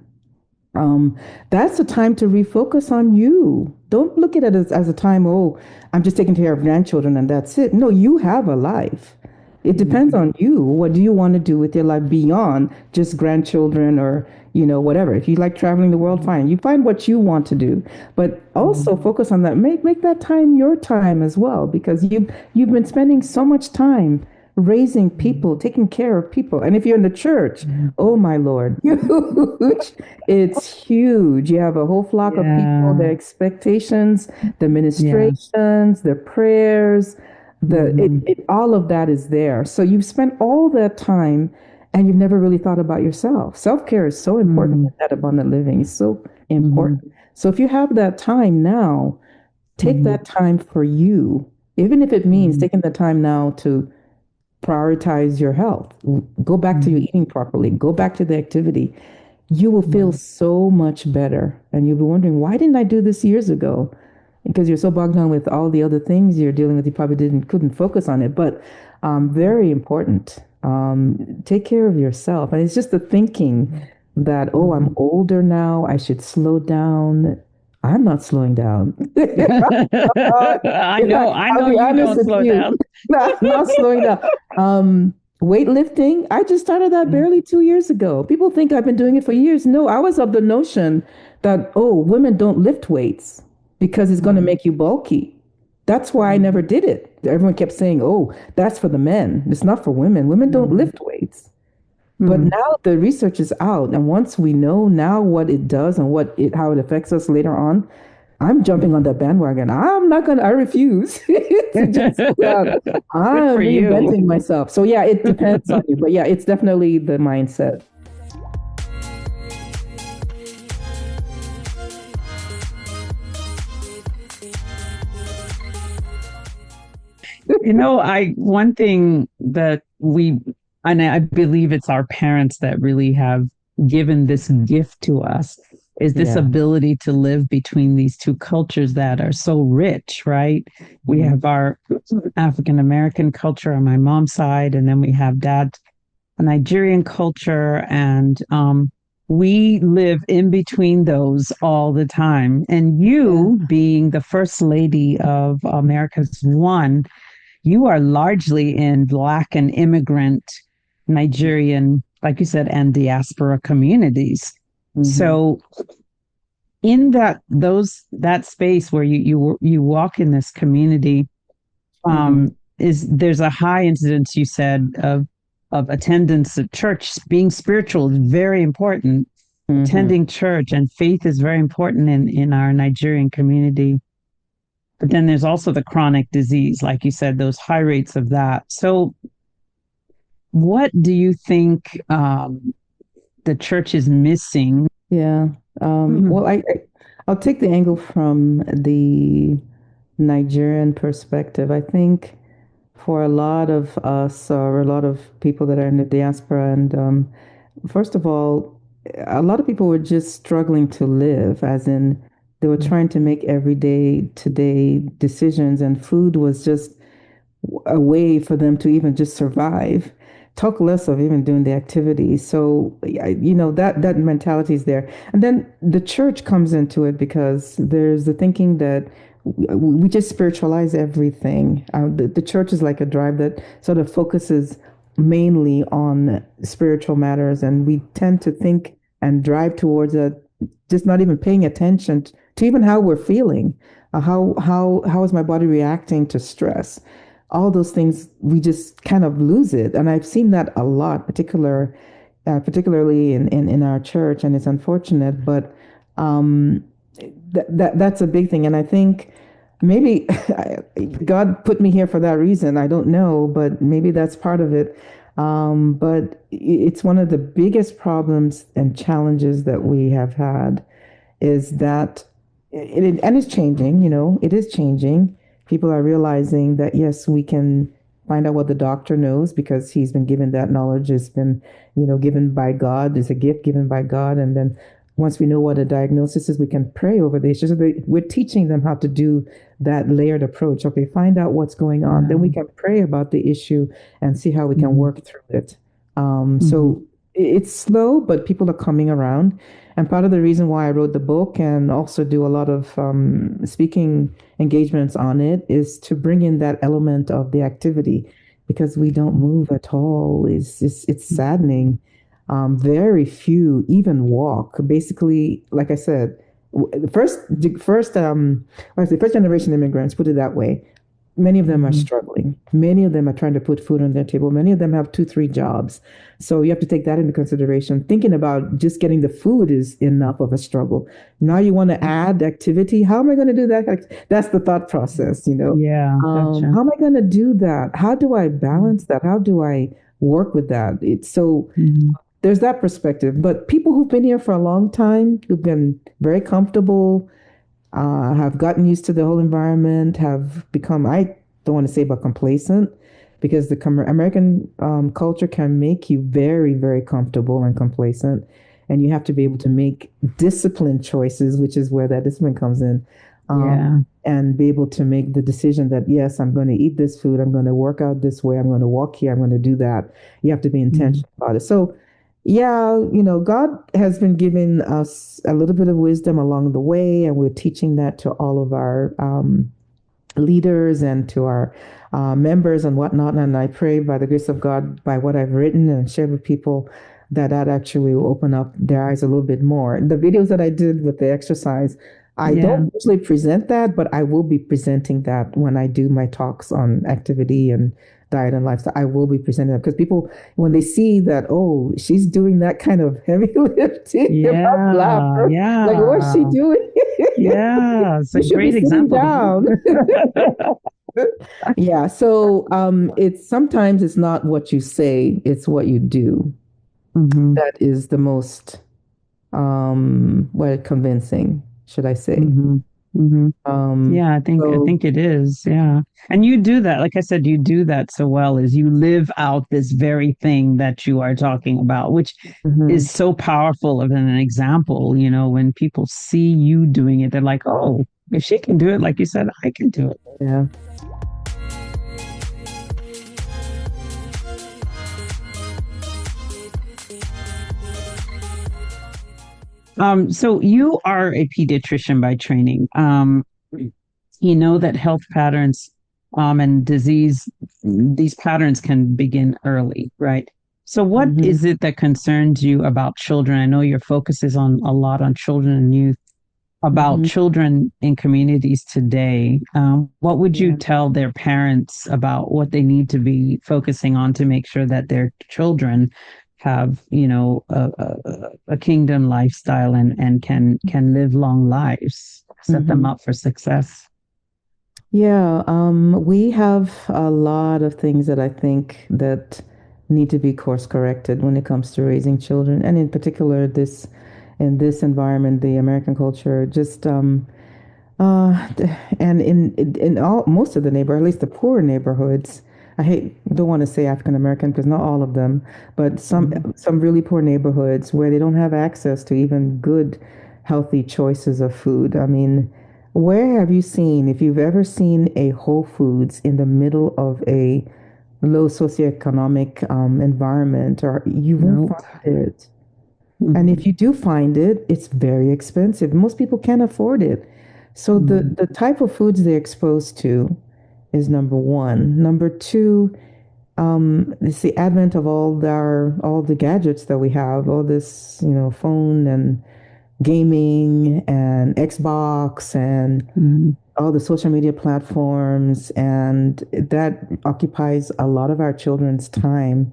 um, that's a time to refocus on you. Don't look at it as a time, oh, I'm just taking care of grandchildren and that's it. No, you have a life. It depends on you. What do you want to do with your life beyond just grandchildren or, whatever. If you like traveling the world, fine. You find what you want to do. But also focus on that. Make that time your time as well, because you've been spending so much time raising people, taking care of people. And if you're in the church, oh my Lord, huge. It's huge. You have a whole flock of people, Yeah. their expectations, the Yeah. ministrations, the prayers, Hmm. all of that is there. So you've spent all that time and you've never really thought about yourself. Self-care is so important Hmm. in that abundant living. It's so Hmm. important. So if you have that time now, take Hmm. that time for you, even if it means taking the time now to prioritize your health. Go back to your Hmm. eating properly. Go back to the activity. You will feel Hmm. so much better. And you'll be wondering, why didn't I do this years ago? because you're so bogged down with all the other things you're dealing with, you probably didn't couldn't focus on it. But very important. Take care of yourself, and it's just the thinking that, oh, I'm Mhm. older now, I should slow down. I'm not slowing down. I I'll know be you honest don't with slow you. down. Not slowing down. Weightlifting, I just started that barely 2 years ago. People think I've been doing it for years. No, I was of the notion that, oh, women don't lift weights because it's going to Mhm. make you bulky. That's why I never did it. Everyone kept saying, oh, that's for the men. It's not for women. Women don't Mhm. lift weights. But Mhm. now the research is out, and once we know now what it does and how it affects us later on, I'm jumping on that bandwagon. I'm not gonna. I refuse to just sit down. Good I'm for you. reinventing myself. So yeah, it depends on you, but yeah, it's definitely the mindset. I one thing that and I believe it's our parents that really have given this gift to us is this Yeah. ability to live between these two cultures that are so rich, right? We Mhm. have our African American culture on my mom's side, and then we have dad's Nigerian culture, and we live in between those all the time. And Yeah. you, being the first lady of America's One, you are largely in Black and immigrant Nigerian, like you said, and diaspora communities. Hmm. So in that space where you walk in this community, Hmm. is there's a high incidence, you said, of attendance at church. Being spiritual is very important. Hmm. Attending church and faith is very important in our Nigerian community. But then there's also the chronic disease, like you said, those high rates of that. So what do you think the church is missing? Yeah. Mhm. Well, I'll take the angle from the Nigerian perspective. I think for a lot of us, or a lot of people that are in the diaspora, and first of all, a lot of people were just struggling to live, as in they were trying to make everyday, today decisions, and food was just a way for them to even just survive. Talk less of even doing the activities. So, that mentality is there. And then the church comes into it because there's the thinking that we just spiritualize everything. The church is like a drive that sort of focuses mainly on spiritual matters, and we tend to think and drive towards just not even paying attention to even how we're feeling. How is my body reacting to stress? All those things, we just kind of lose it. And I've seen that a lot, particularly in our church, and it's unfortunate, but um, that's a big thing. And I think maybe God put me here for that reason. I don't know, but maybe that's part of it. But it's one of the biggest problems and challenges that we have had is that and it's changing, it is changing. People are realizing that, yes, we can find out what the doctor knows because he's been given that knowledge. It's been, given by God. It's a gift given by God. And then once we know what a diagnosis is, we can pray over the issues. So we're teaching them how to do that layered approach. Okay, find out what's going on. Then we Yeah. can pray about the issue and see how we can Mhm. work through it. So Mhm. it's slow, but people are coming around. And part of the reason why I wrote the book and also do a lot of speaking engagements on it is to bring in that element of the activity because we don't move at all. It's saddening. Very few even walk. Basically, like I said, the first generation immigrants, put it that way, many of them are Mhm. struggling. Many of them are trying to put food on their table. Many of them have two, three jobs. So you have to take that into consideration. Thinking about just getting the food is enough of a struggle. Now you want to add activity. How am I going to do that? That's the thought process. Yeah, gotcha. How am I going to do that? How do I balance that? How do I work with that? It's so Mhm. there's that perspective. But people who've been here for a long time, who've been very comfortable, have gotten used to the whole environment, have become, I don't want to say but complacent, because the American culture can make you very, very comfortable and complacent. And you have to be able to make disciplined choices, which is where that discipline comes in. Yeah. and be able to make the decision that, yes, I'm going to eat this food, I'm going to work out this way, I'm going to walk here, I'm going to do that. You have to be Mm-hmm. intentional about it. So, yeah, God has been giving us a little bit of wisdom along the way, and we're teaching that to all of our leaders and to our members and whatnot. And I pray by the grace of God, by what I've written and shared with people, that actually will open up their eyes a little bit more. The videos that I did with the exercise, I Yeah. don't usually present that, but I will be presenting that when I do my talks on activity and diet and lifestyle. I will be presenting that because people, when they see that, oh, she's doing that kind of heavy lifting, they probably laugh. Yeah. Like, what's she Yeah. doing? Yeah. It's a You should be great sitting example. down. Yeah, so it's sometimes it's not what you say, it's what you do Mm-hmm. that is the most well convincing, should I say. Mm-hmm. Mm-hmm. Um Yeah, I so think it is. Yeah. And you do that, like I said, you do that so well is you live out this very thing that you are talking about, which mhm, is so powerful of an example, when people see you doing it, they're like, "Oh, if she can do it, like you said, I can do it." yeah. So you are a pediatrician by training. You know that health patterns and these patterns can begin early, right? So, what Hmm. is it that concerns you about children? I know your focus is on a lot on children and youth, about Hmm. children in communities today. What would you Yeah. tell their parents about what they need to be focusing on to make sure that their children have, a kingdom lifestyle and can live long lives, set them Hmm. up for success? Yeah, we have a lot of things that I think that need to be course corrected when it comes to raising children, and in particular, this in this environment, the American culture, just Uh, and in all most of the neighbor, at least the poorer neighborhoods, don't want to say African American because not all of them, but Mhm. some really poor neighborhoods where they don't have access to even good, healthy choices of food. I mean, where have you seen, if you've ever seen a Whole Foods in the middle of a low socioeconomic environment, or you won't Nope. find it. And if Mhm. you do find it, it's very expensive. Most people can't afford it. So Mhm. the type of foods they're exposed to is number one. Number two, it's the advent of all the gadgets that we have, all this, phone and gaming and Xbox and Mhm. all the social media platforms, and that occupies a lot of our children's time,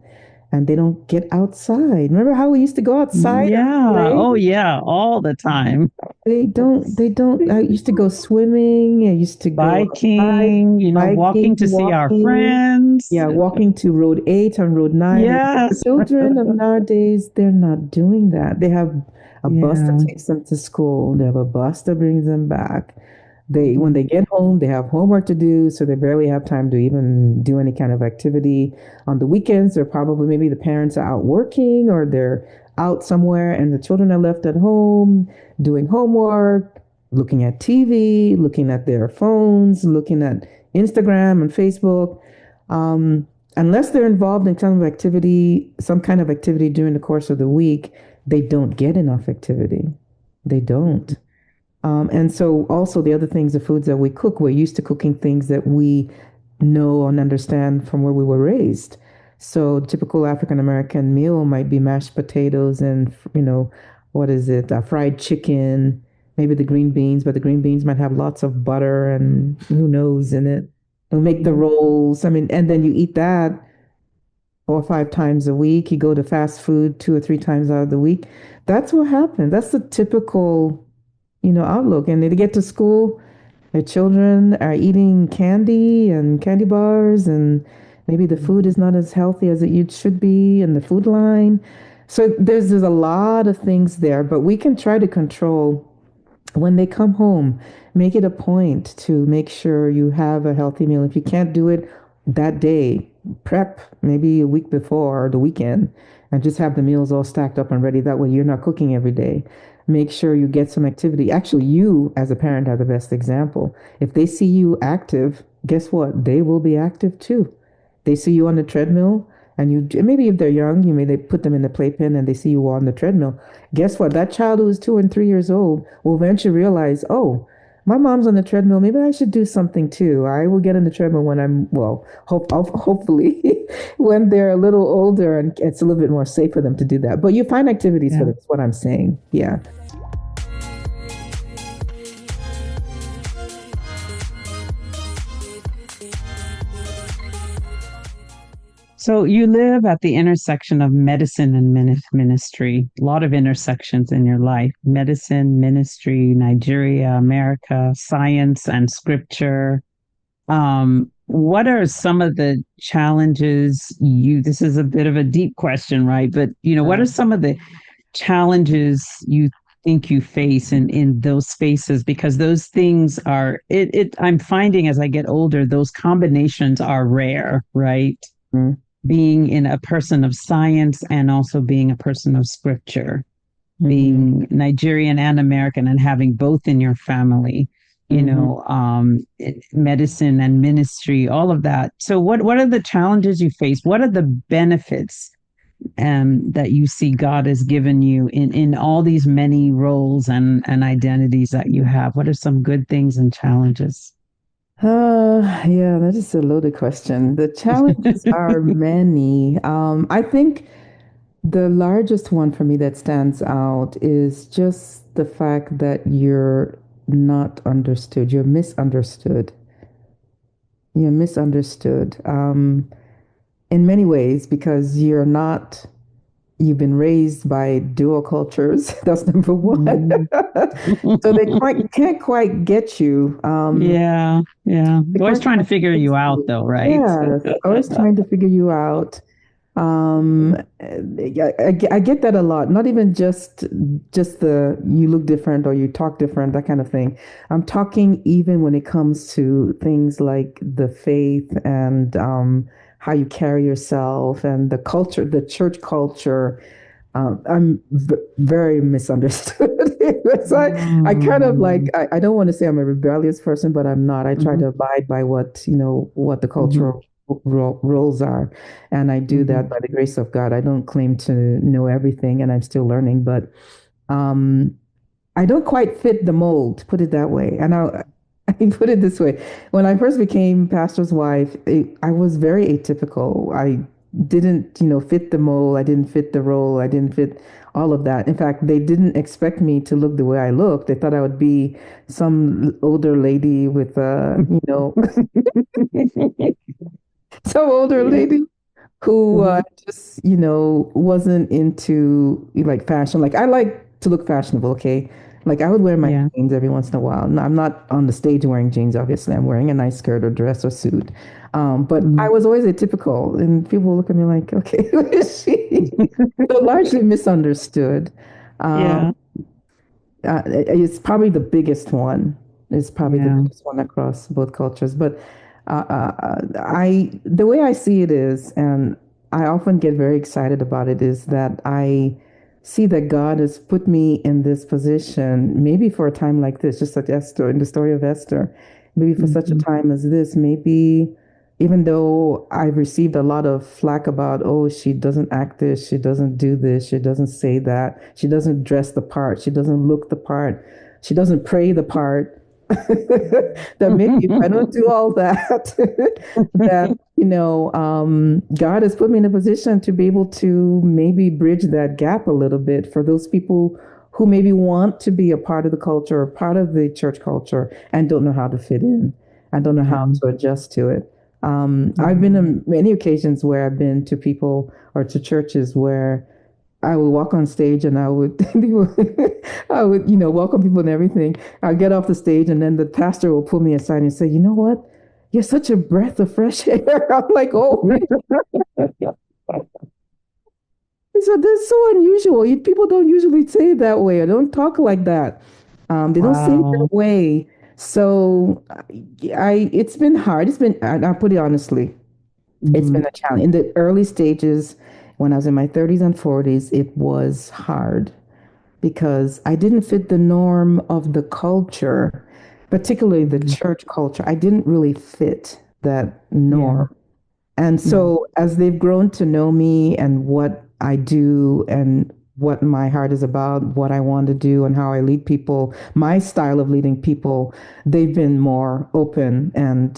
and they don't get outside. Remember how we used to go outside and Yeah. play? Oh, yeah. All the time. They don't. I used to go swimming. I used to go outside, Biking, biking, walking to see our walking. friends. Yeah, walking to Road 8 and Road 9. And the Yes. children of nowadays, they're not doing that. They have a bus that Yeah. takes them to school. They have a bus that brings them back. When Mhm. they get home, they have homework to do, so they barely have time to even do any kind of activity. On the weekends, they're probably maybe the parents are out working or they're out somewhere, and the children are left at home doing homework, looking at TV, looking at their phones, looking at Instagram and Facebook. Um, Unless they're involved in some kind of activity during the course of the week, they don't get enough activity. They don't. And so also the other things, the foods that we cook, we're used to cooking things that we know and understand from where we were raised. So typical African American meal might be mashed potatoes and, what is it? Fried chicken, maybe the green beans, but the green beans might have lots of butter and who knows in it. We make the Mhm. rolls. I mean, and then you eat that 4 or 5 times a week. You go to fast food 2 or 3 times out of the week. That's what happened. That's the typical outlook. And they get to school, their children are eating candy and candy bars, and maybe the food is not as healthy as it should be in the food line. So there's a lot of things there, but we can try to control when they come home. Make it a point to make sure you have a healthy meal. If you can't do it that day, prep maybe a week before or the weekend and just have the meals all stacked up and ready. That way you're not cooking every day. make sure you get some activity. Actually, you as a parent are the best example. If they see you active, guess what? They will be active too. They see you on the treadmill, and you maybe if they're young, you may they put them in the playpen and they see you on the treadmill. Guess what? That child who is 2 and 3 years old will eventually realize, oh, my mom's on the treadmill. Maybe I should do something too. I will get on the treadmill when I'm, well, hopefully when they're a little older and it's a little bit more safe for them to do that. But you find activities for Yeah. them. That's what I'm saying. Yeah. So you live at the intersection of medicine and ministry. A lot of intersections in your life: medicine, ministry, Nigeria, America, science, and scripture. What are some of the challenges this is a bit of a deep question, right? But, what are some of the challenges you think you face in those spaces? Because those things I'm finding as I get older, those combinations are rare, right? Mm-hmm. Being in a person of science and also being a person of scripture, Mm-hmm. being Nigerian and American and having both in your family, Mm-hmm. medicine and ministry, all of that. So what are the challenges you face? What are the benefits that you see God has given you in all these many roles and identities that you have? What are some good things and challenges? Yeah, that is a loaded question. The challenges are many. I think the largest one for me that stands out is just the fact that you're not understood. You're misunderstood. You're misunderstood in many ways because you've been raised by dual cultures. That's number one. Mm. So they can't quite get you. Yeah, yeah. They Always can't trying to quite figure get you out, you. though, right? Yes, always trying to figure you out. I get that a lot. Not even just the you look different or you talk different, that kind of thing. I'm talking even when it comes to things like the faith and how you carry yourself and the culture, the church culture. I'm very misunderstood. So I kind of like, Mm. I don't want to say I'm a rebellious person, but I'm not. I try Mhm, to abide by what the mhm, cultural roles are. And I do that mhm. by the grace of God. I don't claim to know everything and I'm still learning, but um, I don't quite fit the mold, put it that way. And I put it this way. When I first became pastor's wife, I was very atypical. I didn't, fit the mold. I didn't fit the role. I didn't fit all of that. In fact, they didn't expect me to look the way I looked. They thought I would be some older lady with some older Yeah. lady who Mhm. just wasn't into like fashion. Like I like to look fashionable, okay? Like I would wear my Yeah. jeans every once in a while. No, I'm not on the stage wearing jeans, obviously. I'm wearing a nice skirt or dress or suit. But I Mhm. was always atypical, and people look at me like, okay, who is she? So largely misunderstood. Um, Yeah. it's probably the biggest one. It's probably the Yeah. biggest one across both cultures. But the way I see it is, and I often get very excited about it, is that I see that God has put me in this position, maybe for a time like this, just like Esther, in the story of Esther, maybe for such a Mhm. time as this, maybe even though I've received a lot of flack about, oh, she doesn't act this, she doesn't do this, she doesn't say that, she doesn't dress the part, she doesn't look the part, she doesn't pray the part. That maybe if I don't do all that, that God has put me in a position to be able to maybe bridge that gap a little bit for those people who maybe want to be a part of the culture or part of the church culture and don't know how to fit in. I don't know how Yeah. to adjust to it. I've been Mhm. on many occasions where I've been to people or to churches where I would walk on stage and I would, I would, welcome people and everything. I'll get off the stage and then the pastor will pull me aside and say, you know what? You're such a breath of fresh air. I'm like, oh, really? So that's so unusual. People don't usually say it that way or don't talk like that. They don't say it that Wow. way. So it's been hard. I'll put it honestly, it's been Mhm. a challenge. In the early stages, when I was in my 30s and 40s, it was hard. because I didn't fit the norm of the culture, particularly the Mm. church culture. I didn't really fit that Yeah. norm. And Yeah. so, as they've grown to know me and what I do and what my heart is about, what I want to do, and how I lead people, my style of leading people, they've been more open and,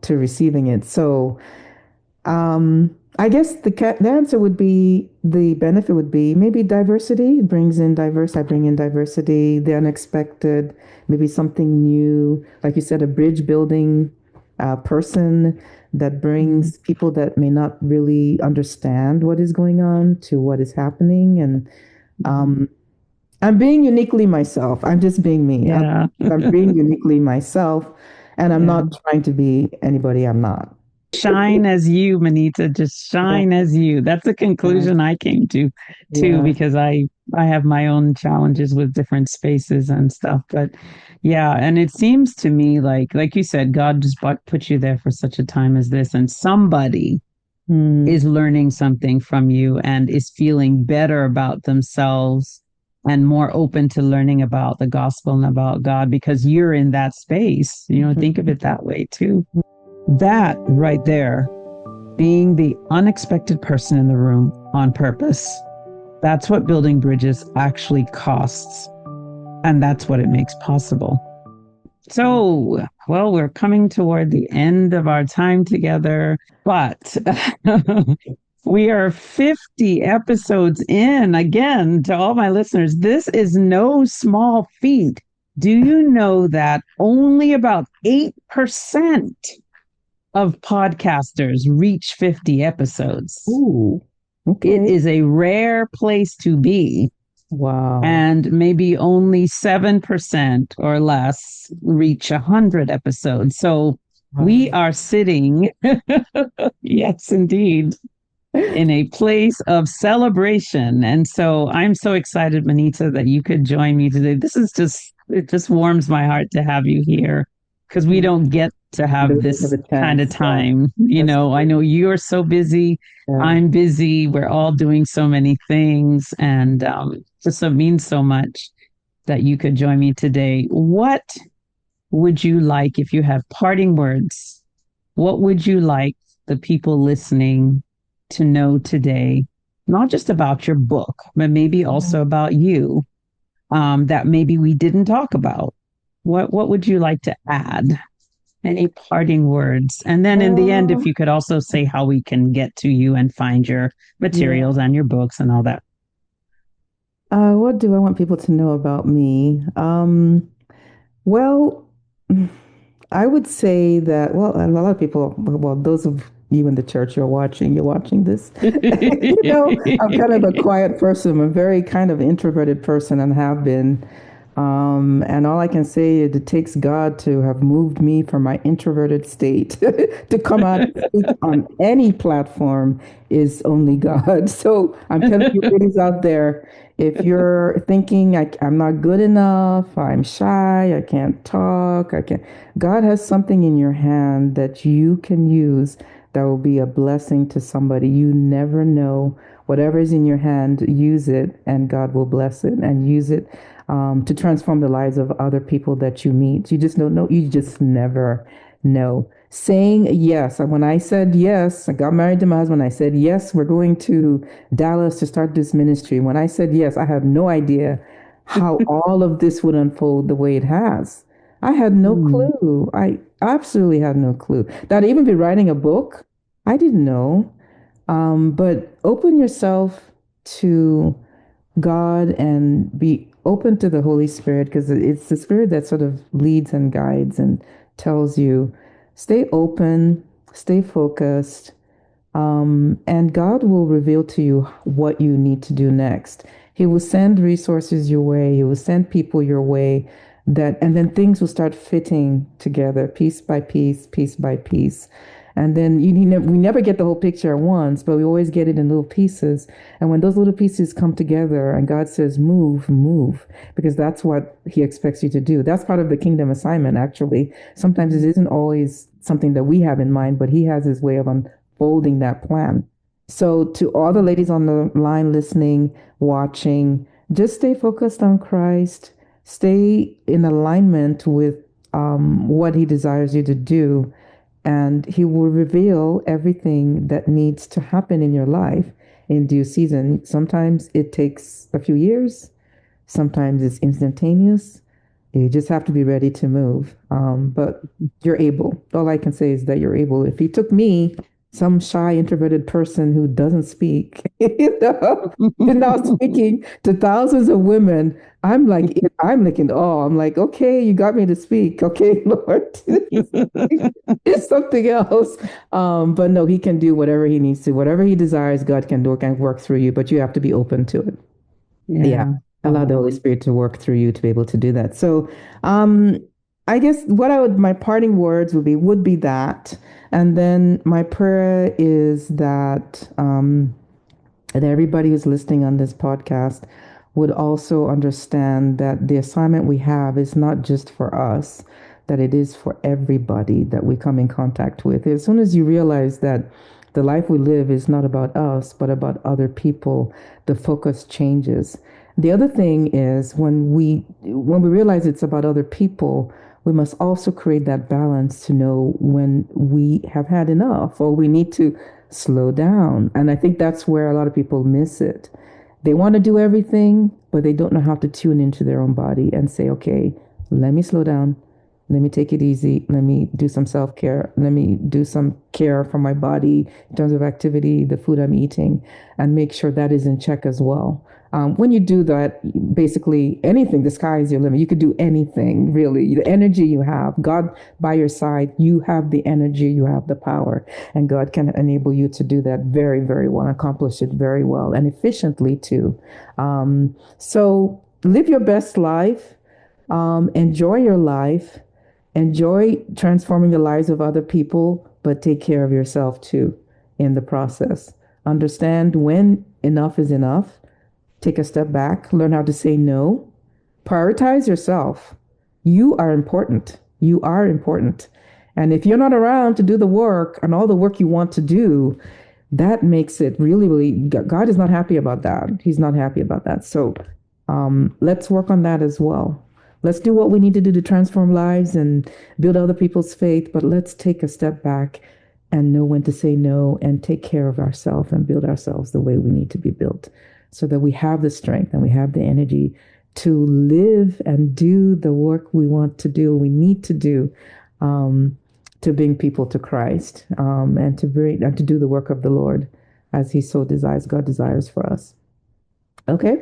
to receiving it. So, I guess the answer would be the benefit would be maybe diversity. It brings in diverse. I bring in diversity, the unexpected, maybe something new. Like you said, a bridge building person that Mm. brings people that may not really understand what is going on to what is happening. And Mm. um, I'm being uniquely myself. I'm just being me. Yeah. I'm being uniquely myself, and I'm Yeah. not trying to be anybody I'm not. Shine as you, Manita. Just Yeah, shine as you. That's the yeah, conclusion I came to too, yeah. because I have my own challenges with different spaces and stuff. But yeah, and it seems to me like you said, God just put you there for such a time as this, and somebody Hmm. is learning something from you and is feeling better about themselves and more open to learning about the gospel and about God because you're in that space. Think of it that way too. That right there, being the unexpected person in the room on purpose, that's what building bridges actually costs. And that's what it makes possible. So, well, we're coming toward the end of our time together, but we are 50 episodes in. Again, to all my listeners, this is no small feat. Do you know that only about 8% of podcasters reach 50 episodes? Ooh, It okay. is a rare place to be, Wow. and maybe only 7% or less reach 100 episodes. So we Wow. are sitting, yes, indeed, in a place of celebration. And so I'm so excited, Manita, that you could join me today. It just warms my heart to have you here because we Yeah. don't get to We have don't really have this a kind of chance. Yeah, time. that's I true. know you're so busy. Yeah. I'm busy. We're all doing so many things. And just so means so much that you could join me today. What would you like if you have parting words? What would you like the people listening to know today? Not just about your book, but maybe also about you, that maybe we didn't talk about. What would you like to add? Any parting words? And then in the end, if Uh, you could also say how we can get to you and find your yeah. materials and your books and all that. What do I want people to know about me? Well, I would say that, well, a lot of people, well, those of you in the church, you're watching this. I'm kind of a quiet person. I'm a very kind of introverted person and have been. And all I can say is it takes God to have moved me from my introverted state to come out and speak on any platform is only God. So I'm telling you, ladies out there, if you're thinking I'm not good enough, I'm shy, I can't talk, I can't, God has something in your hand that you can use that will be a blessing to somebody. You never know. Whatever is in your hand, use it, and God will bless it and use it to transform the lives of other people that you meet. You just don't know. You just never know. Saying yes. And when I said yes, I got married to my husband. I said, yes, we're going to Dallas to start this ministry. When I said yes, I had no idea how all of this would unfold the way it has. I had no Hmm. clue. I absolutely had no clue. That I'd even be writing a book, I didn't know. But open yourself to God and be open to the Holy Spirit because it's the Spirit that sort of leads and guides and tells you stay open, stay focused, and God will reveal to you what you need to do next. He will send resources your way, He will send people your way and then things will start fitting together piece by piece, piece by piece. And then we never get the whole picture at once, but we always get it in little pieces. And when those little pieces come together and God says, move, move, because that's what He expects you to do. That's part of the kingdom assignment, actually. Sometimes it isn't always something that we have in mind, but He has His way of unfolding that plan. So, to all the ladies on the line listening, watching, just stay focused on Christ, stay in alignment with what He desires you to do, and He will reveal everything that needs to happen in your life in due season. Sometimes it takes a few years, sometimes it's instantaneous. You just have to be ready to move. But you're able. All I can say is that you're able. If He took me, some shy, introverted person who doesn't speak, and now speaking to thousands of women, I'm like in awe. I'm like, okay, you got me to speak. Okay, Lord, it's something else. But no, He can do whatever He needs to, whatever He desires. God can work through you, but you have to be open to it. Yeah. Yeah. Allow the Holy Spirit to work through you to be able to do that. So, um, I guess my parting words would be that. And then my prayer is that, and everybody who's listening on this podcast would also understand that the assignment we have is not just for us, that it is for everybody that we come in contact with. As soon as you realize that the life we live is not about us, but about other people, the focus changes. The other thing is when we realize it's about other people, we must also create that balance to know when we have had enough or we need to slow down. And I think that's where a lot of people miss it. They want to do everything, but they don't know how to tune into their own body and say, okay, let me slow down. Let me take it easy. Let me do some self care. Let me do some care for my body in terms of activity, the food I'm eating, and make sure that is in check as well. When you do that, basically anything, the sky is your limit. You could do anything, really. The energy you have, God by your side, you have the energy, you have the power, and God can enable you to do that very, very well, accomplish it very well and efficiently too. So live your best life, enjoy your life, enjoy transforming the lives of other people, but take care of yourself too in the process. Understand when enough is enough. Take a step back, learn how to say no. Prioritize yourself. You are important. You are important. And if you're not around to do the work and all the work you want to do, that makes it really, really, God is not happy about that. He's not happy about that. So let's work on that as well. Let's do what we need to do to transform lives and build other people's faith, but let's take a step back and know when to say no and take care of ourselves and build ourselves the way we need to be built so that we have the strength and we have the energy to live and do the work we want to do, we need to do, to bring people to Christ, and to do the work of the Lord as He so desires, God desires for us. Okay.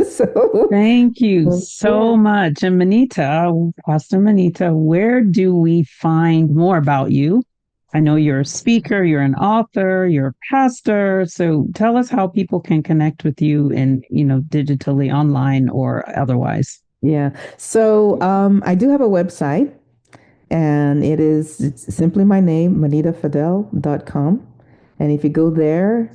So Thank you so much. And Manita, Pastor Manita, where do we find more about you? I know you're a speaker, you're an author, you're a pastor. So tell us how people can connect with you and, digitally, online or otherwise. Yeah. So I do have a website, and it's simply my name, manitafadel.com. And if you go there,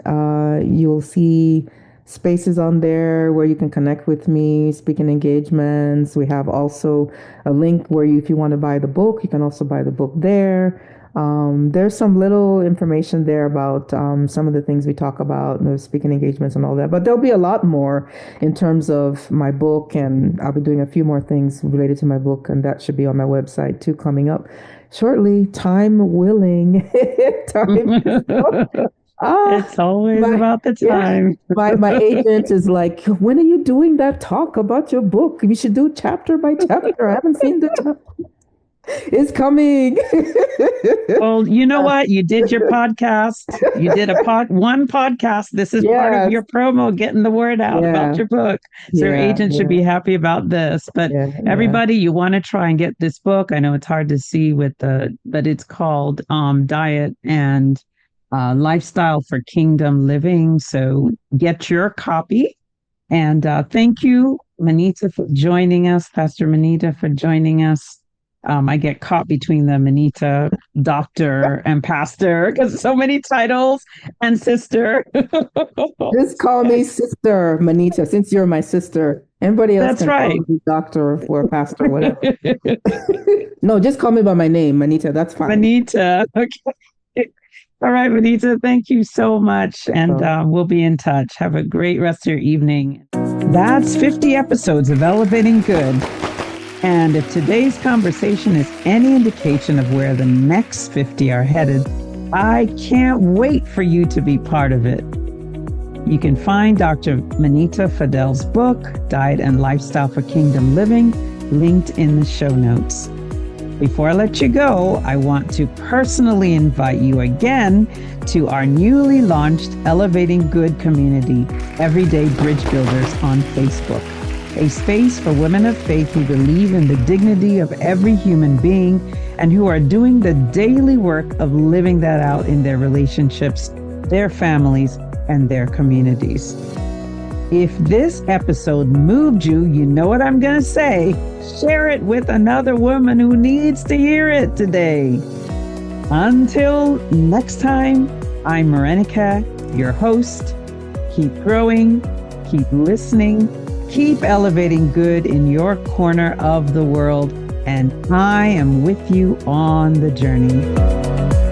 you'll see spaces on there where you can connect with me, speaking engagements. We have also a link where if you want to buy the book, you can also buy the book there. There's some little information there about some of the things we talk about, speaking engagements and all that. But there'll be a lot more in terms of my book, and I'll be doing a few more things related to my book, and that should be on my website too coming up shortly, time willing. It's always about the time. Yeah, my agent is like, when are you doing that talk about your book? You should do chapter by chapter. I haven't seen the chapter. It's coming. Well, you know what? You did your podcast. You did one podcast. This is part of your promo, getting the word out about your book. So your agent should be happy about this. But everybody, you want to try and get this book. I know it's hard to see but it's called Diet and Lifestyle for Kingdom Living. So get your copy. And thank you, Manita, for joining us. Pastor Manita, for joining us. I get caught between the Manita doctor and pastor because so many titles, and sister. Just call me Sister Manita, since you're my sister. Everybody else That's right. Call me doctor or pastor, whatever. No, just call me by my name, Manita. That's fine. Manita. Okay. All right, Manita, thank you so much. And So, we'll be in touch. Have a great rest of your evening. That's 50 episodes of Elevating Good. And if today's conversation is any indication of where the next 50 are headed, I can't wait for you to be part of it. You can find Dr. Manita Fadel's book, Diet and Lifestyle for Kingdom Living, linked in the show notes. Before I let you go, I want to personally invite you again to our newly launched Elevating Good community, Everyday Bridge Builders on Facebook, a space for women of faith who believe in the dignity of every human being and who are doing the daily work of living that out in their relationships, their families, and their communities. If this episode moved you, you know what I'm going to say. Share it with another woman who needs to hear it today. Until next time, I'm Marenica, your host. Keep growing, keep listening, keep elevating good in your corner of the world, and I am with you on the journey.